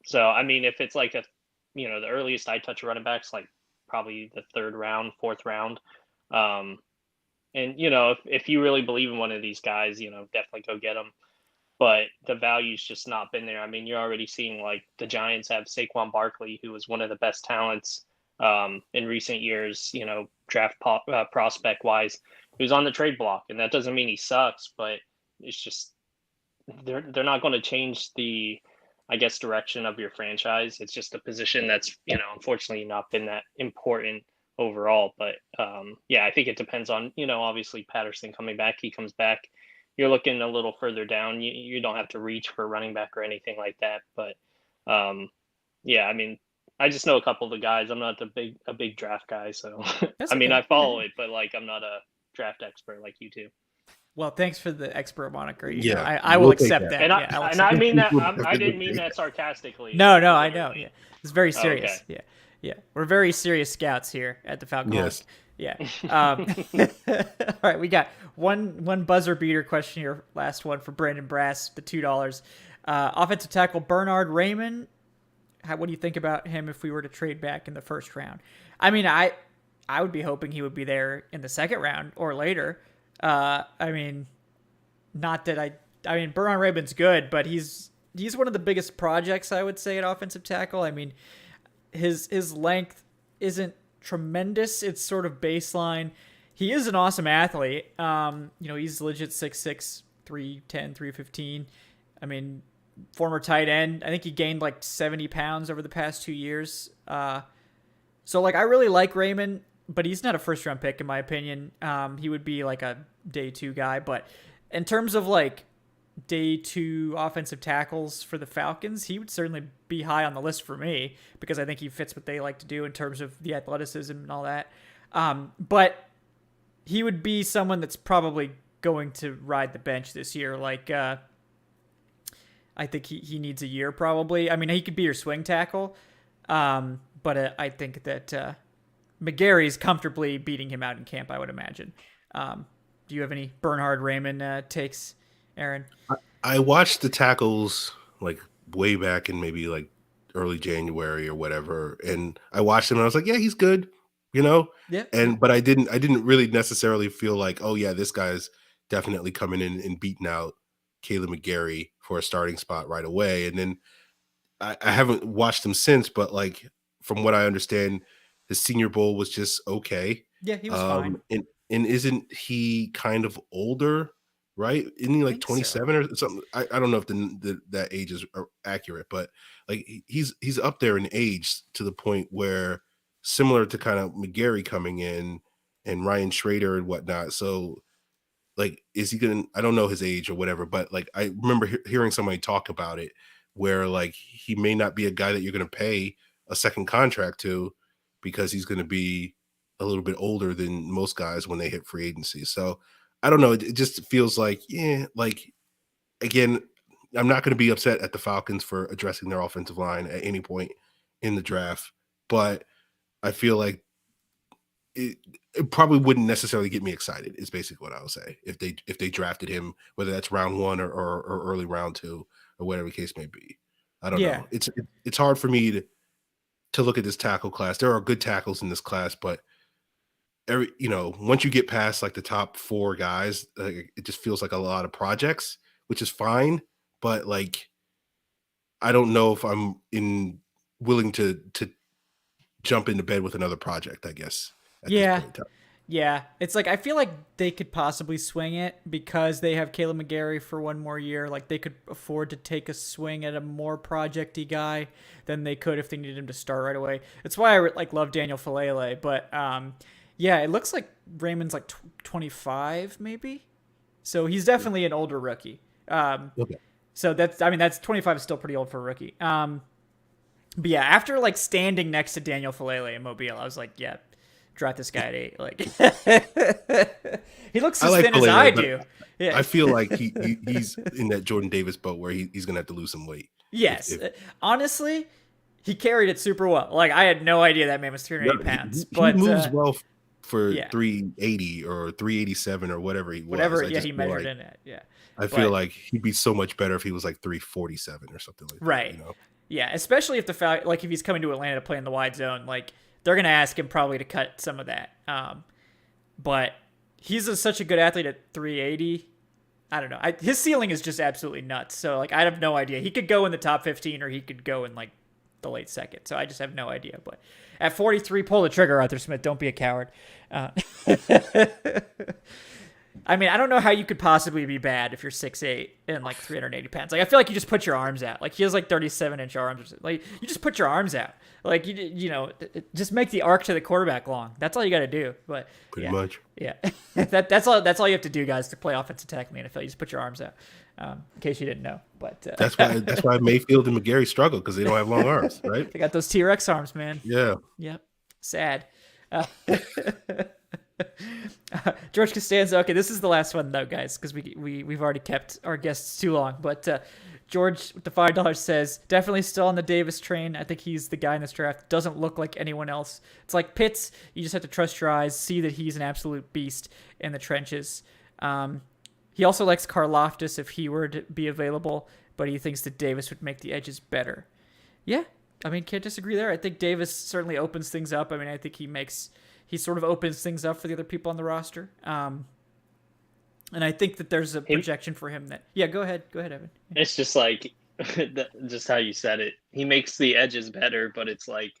So, I mean, if it's like the earliest I touch running backs, like probably the third round, fourth round. And, if you really believe in one of these guys, definitely go get them. But the value's just not been there. I mean, you're already seeing like the Giants have Saquon Barkley, who was one of the best talents in recent years, draft prospect wise, who's on the trade block. And that doesn't mean he sucks, but it's just they're not going to change the, I guess, direction of your franchise. It's just a position that's, unfortunately not been that important overall. But yeah, I think it depends on, obviously Patterson coming back. He comes back. You're looking a little further down. You don't have to reach for a running back or anything like that. But yeah, I mean, I just know a couple of the guys. I'm not a big draft guy, so I mean, I follow it, but I'm not a draft expert like you two. Well, thanks for the expert moniker. I we'll will accept that. And yeah, I mean that. I didn't mean that sarcastically. No, I know. Yeah, it's very serious. Okay. Yeah. We're very serious scouts here at the Falcoholic. Yes. Yeah. All right, we got one buzzer beater question here. Last one for Brandon Brass, the $2. Offensive tackle Bernard Raymond. What do you think about him if we were to trade back in the first round? I mean, I would be hoping he would be there in the second round or later. I mean, not that I mean, Bernard Raymond's good, but he's one of the biggest projects, I would say, at offensive tackle. I mean, his length isn't tremendous. It's sort of baseline. He is an awesome athlete. He's legit 6'6", 310, 315. I mean, former tight end. I think he gained like 70 pounds over the past 2 years. So like I really like Raymond, but he's not a first round pick in my opinion. He would be like a day 2 guy, but in terms of like day 2 offensive tackles for the Falcons, he would certainly be high on the list for me because I think he fits what they like to do in terms of the athleticism and all that. But he would be someone that's probably going to ride the bench this year. Like, I think he needs a year probably. I mean, he could be your swing tackle, but I think that McGarry's comfortably beating him out in camp, I would imagine. Do you have any Bernhard Raymond takes, Aaron? I watched the tackles like way back in maybe like early January or whatever, and I watched him and I was like, yeah, he's good, Yeah. But I didn't really necessarily feel like, oh yeah, this guy's definitely coming in and beating out Caleb McGarry for a starting spot right away. And then I haven't watched him since, but like from what I understand, his Senior Bowl was just okay. Yeah, he was fine. And isn't he kind of older, right? Isn't he like 27 or something? I don't know if that age is accurate, but like he's up there in age to the point where similar to kind of McGarry coming in and Ryan Schrader and whatnot. So like, is he gonna? I don't know his age or whatever, but like I remember hearing somebody talk about it, where like he may not be a guy that you're gonna pay a second contract to because he's gonna be a little bit older than most guys when they hit free agency. So I don't know. It just feels like, yeah, like again, I'm not gonna be upset at the Falcons for addressing their offensive line at any point in the draft, but I feel like it probably wouldn't necessarily get me excited is basically what I would say if they drafted him, whether that's round 1 or early round 2 or whatever the case may be. I don't know. It's hard for me to look at this tackle class. There are good tackles in this class, but once you get past like the top 4 guys, it just feels like a lot of projects, which is fine. But like, I don't know if I'm willing to jump into bed with another project, I guess. Yeah. It's like I feel like they could possibly swing it because they have Caleb McGarry for 1 more year. Like they could afford to take a swing at a more projecty guy than they could if they needed him to start right away. That's why I love Daniel Falele. But it looks like Raymond's like 25 maybe. So he's definitely an older rookie. Okay. So that's 25 is still pretty old for a rookie. But yeah, after like standing next to Daniel Falele in Mobile, I was like, yeah, draft this guy at 8. Like he looks as thin as I do. Yeah. I feel like he's in that Jordan Davis boat where he's gonna have to lose some weight. Yes, honestly, he carried it super well. Like I had no idea that man was 380 pounds. But he moves well for 380 or 387 or whatever he was. Whatever, he measured in it. Yeah, I feel like he'd be so much better if he was like 347 or something like that. Right. Yeah, especially if if he's coming to Atlanta to play in the wide zone, like they're gonna ask him probably to cut some of that. But he's such a good athlete at 380. I don't know. His ceiling is just absolutely nuts. So like I have no idea. He could go in the top 15 or he could go in like the late second. So I just have no idea. But at 43, pull the trigger, Arthur Smith. Don't be a coward. I mean, I don't know how you could possibly be bad if you're 6'8" and like 380 pounds. Like, I feel like you just put your arms out. Like, he has like 37-inch arms. Like, you just put your arms out. Like, just make the arc to the quarterback long. That's all you got to do. But pretty much. Yeah. That's all you have to do, guys, to play offensive tackle in the NFL. You just put your arms out. In case you didn't know. But that's why Mayfield and McGarry struggle, because they don't have long arms, right? They got those T-Rex arms, man. Yeah. Yep. Sad. George Costanza. Okay, this is the last one though, guys, because we've already kept our guests too long. But George with the $5 says definitely still on the Davis train. I think he's the guy in this draft. Doesn't look like anyone else. It's like Pitts. You just have to trust your eyes, see that he's an absolute beast in the trenches. He also likes Karlaftis if he were to be available, but he thinks that Davis would make the edges better. Yeah, I mean, can't disagree there. I think Davis certainly opens things up. I mean, I think he sort of opens things up for the other people on the roster. And I think that there's a projection for him that, go ahead, Evan. It's just like, just how you said it. He makes the edges better, but it's like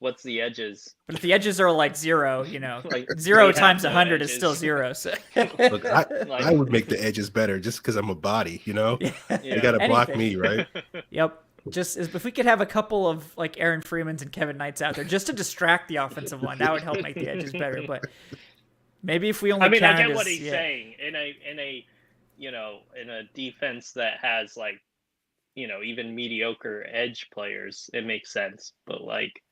what's the edges? But if the edges are like 0, Like, 0 they times have no 100 is still edges. 0. So. Look, I Like, would make the edges better just because I'm a body, you know? Yeah. They got to block Anything. me, right? Yep. Just if we could have a couple of like Aaron Freemans and Kevin Knights out there just to distract the offensive line, that would help make the edges better. But maybe if we only I mean, I count get as, what he's saying in a in a defense that has like, even mediocre edge players, it makes sense. But like,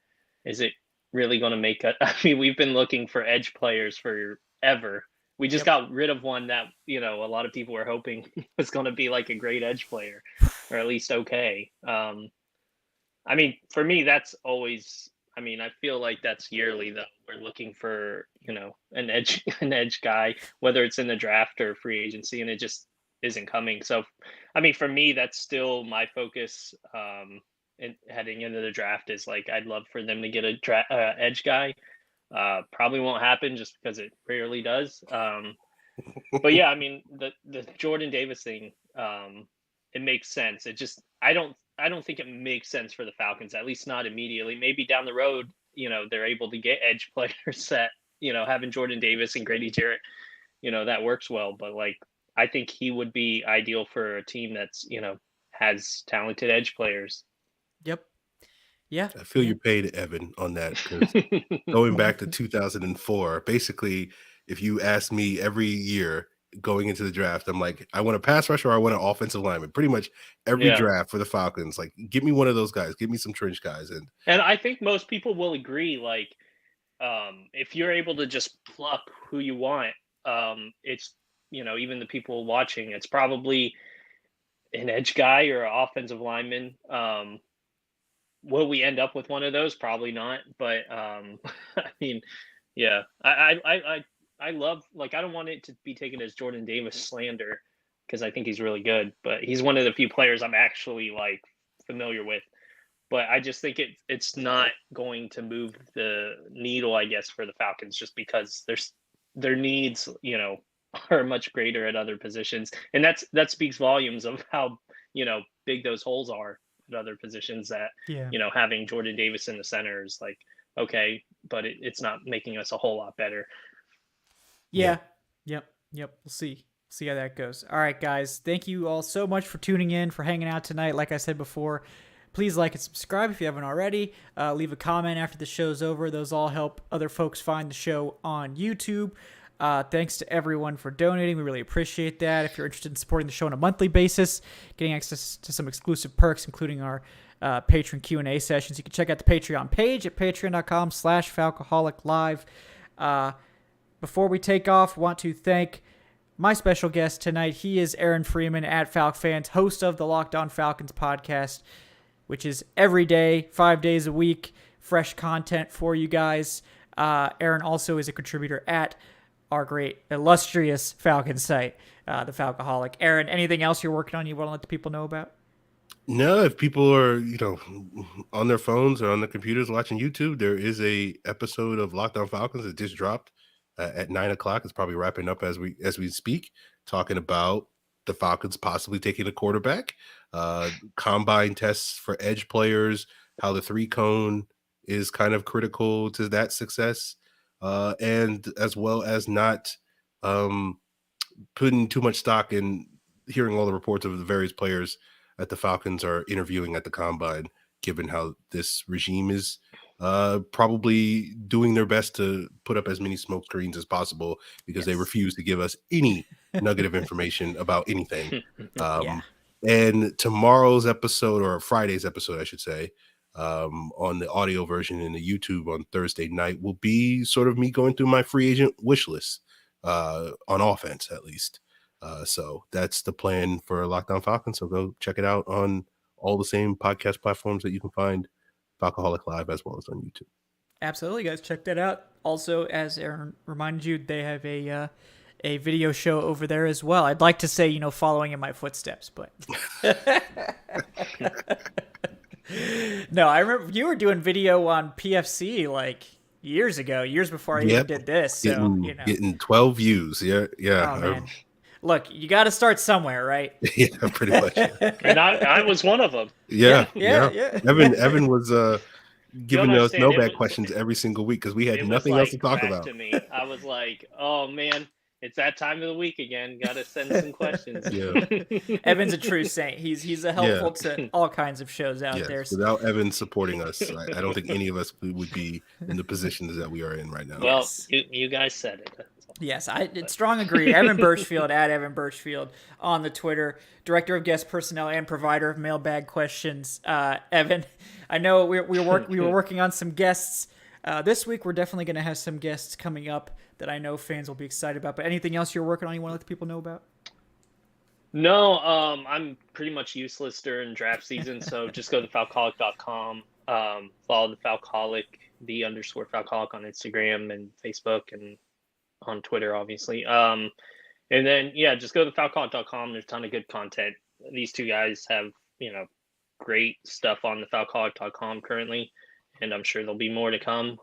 is it really going to make it? I mean, we've been looking for edge players forever. We just got rid of one that, a lot of people were hoping was going to be like a great edge player, or at least okay. I mean, for me, that's always. I mean, I feel like that's yearly though. We're looking for, an edge guy, whether it's in the draft or free agency, and it just isn't coming. So, I mean, for me, that's still my focus. And heading into the draft is like, I'd love for them to get a edge guy. Probably won't happen just because it rarely does. But yeah, I mean, the Jordan Davis thing, it makes sense. It just, I don't think it makes sense for the Falcons, at least not immediately. Maybe down the road, they're able to get edge players that, having Jordan Davis and Grady Jarrett, that works well. But like, I think he would be ideal for a team that's, has talented edge players. Yep. Yeah. I feel your pain, Evan, on that, because going back to 2004, basically, if you asked me every year going into the draft, I'm like, I want a pass rusher or I want an offensive lineman. Pretty much every draft for the Falcons, like, give me one of those guys, give me some trench guys. And I think most people will agree, like, if you're able to just pluck who you want, it's, even the people watching, it's probably an edge guy or an offensive lineman. Will we end up with one of those? Probably not. But I mean, yeah, I love, like, I don't want it to be taken as Jordan Davis slander because I think he's really good, but he's one of the few players I'm actually like familiar with. But I just think it's not going to move the needle, I guess, for the Falcons, just because their needs, are much greater at other positions, and that speaks volumes of how big those holes are at other positions. That having Jordan Davis in the center is like, okay, but it's not making us a whole lot better. Yeah. Yep. We'll see how that goes. All right, guys. Thank you all so much for tuning in, for hanging out tonight. Like I said before, please like and subscribe if you haven't already. Leave a comment after the show's over. Those all help other folks find the show on YouTube. Thanks to everyone for donating. We really appreciate that. If you're interested in supporting the show on a monthly basis, getting access to some exclusive perks, including our patron Q&A sessions, you can check out the Patreon page at patreon.com/Falcoholic Live. Before we take off, want to thank my special guest tonight. He is Aaron Freeman at FalcFans, host of the Locked On Falcons podcast, which is every day, 5 days a week, fresh content for you guys. Aaron also is a contributor at our great, illustrious Falcon site, the Falcoholic. Aaron, anything else you're working on you want to let the people know about? No, if people are, on their phones or on their computers watching YouTube, there is a episode of Locked On Falcons that just dropped at 9:00. It's probably wrapping up as we speak, talking about the Falcons possibly taking a quarterback, combine tests for edge players, how the 3-cone is kind of critical to that success, and as well as not putting too much stock in hearing all the reports of the various players that the Falcons are interviewing at the combine, given how this regime is probably doing their best to put up as many smoke screens as possible because they refuse to give us any nugget of information about anything. And tomorrow's episode, or Friday's episode, I should say, on the audio version in the YouTube on Thursday night, will be sort of me going through my free agent wish list on offense, at least. So that's the plan for Locked On Falcons. So go check it out on all the same podcast platforms that you can find Falcoholic Live, as well as on YouTube. Absolutely, guys. Check that out. Also, as Aaron reminded you, they have a video show over there as well. I'd like to say, following in my footsteps, but no, I remember you were doing video on PFC like years ago, years before I even did this. So, getting 12 views. Yeah. Oh, man. Look, you got to start somewhere, right? Yeah, pretty much. And I was one of them. Yeah. Evan was, giving us understand, mailbag questions every single week because we had it was nothing else to like talk crack about. to me. I was like, oh man, it's that time of the week again. Got to send some questions. Yeah. Evan's a true saint. He's a helpful to all kinds of shows out Yes. there. Without Evan supporting us, I don't think any of us would be in the positions that we are in right now. Well, Yes. you guys said it. Yes, I strong agree. Evan Birchfield at Evan Birchfield on the Twitter, director of guest personnel and provider of mailbag questions. Evan, I know we were working on some guests this week. We're definitely going to have some guests coming up that I know fans will be excited about. But anything else you're working on you want to let the people know about? No, I'm pretty much useless during draft season, so just go to falcoholic.com. Follow the Falcoholic, _Falcoholic on Instagram and Facebook and on Twitter, obviously. And then just go to falcoholic.com. There's a ton of good content. These two guys have, great stuff on the falcoholic.com currently, and I'm sure there'll be more to come.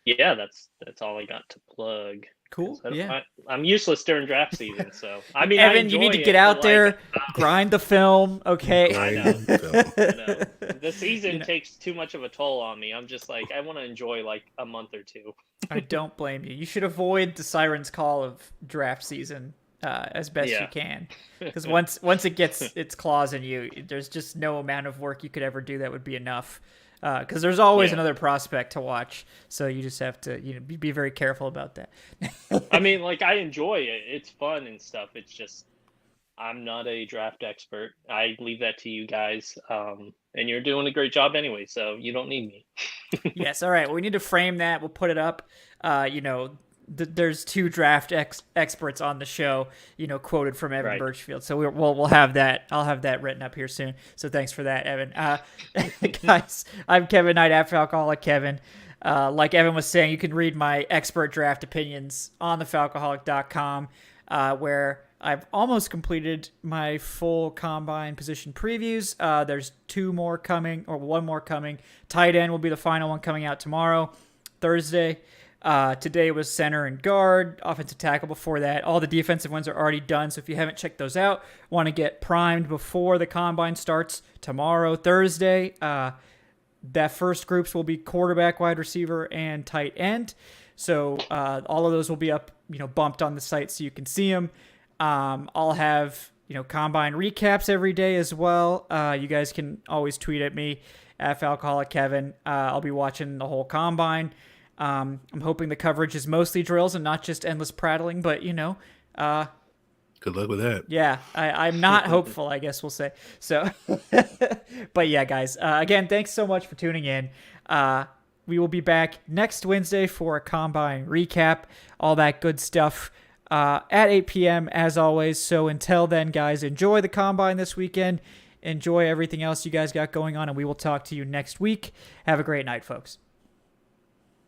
That's all I got to plug. Cool. Yeah. I'm useless during draft season, so I mean, Evan, you need to get out there, grind the film, okay? I know. The season takes too much of a toll on me. I'm just like, I want to enjoy like a month or two. I don't blame you. You should avoid the siren's call of draft season as best you can, because once it gets its claws in you, there's just no amount of work you could ever do that would be enough. Because there's always another prospect to watch, so you just have to be very careful about that. I mean, like, I enjoy it; it's fun and stuff. It's just I'm not a draft expert. I leave that to you guys, and you're doing a great job anyway, so you don't need me. Yes, all right. Well, we need to frame that. We'll put it up. There's two draft experts on the show, quoted from Evan Birchfield. So we'll have that. I'll have that written up here soon. So thanks for that, Evan. Guys, I'm Kevin Knight at Falcoholic Kevin. Like Evan was saying, you can read my expert draft opinions on the falcoholic.com, where I've almost completed my full combine position previews. There's one more coming. Tight end will be the final one coming out tomorrow, Thursday. Today was center and guard, offensive tackle before that. All the defensive ones are already done, so if you haven't checked those out, want to get primed before the combine starts tomorrow, Thursday. That first groups will be quarterback, wide receiver, and tight end. So all of those will be up, bumped on the site so you can see them. I'll have, combine recaps every day as well. You guys can always tweet at me at Falcoholic Kevin. I'll be watching the whole combine. I'm hoping the coverage is mostly drills and not just endless prattling, but good luck with that. Yeah, I'm not hopeful, I guess we'll say. So, but yeah, guys, again, thanks so much for tuning in. We will be back next Wednesday for a combine recap, all that good stuff, at 8 p.m. as always. So until then, guys, enjoy the combine this weekend. Enjoy everything else you guys got going on, and we will talk to you next week. Have a great night, folks.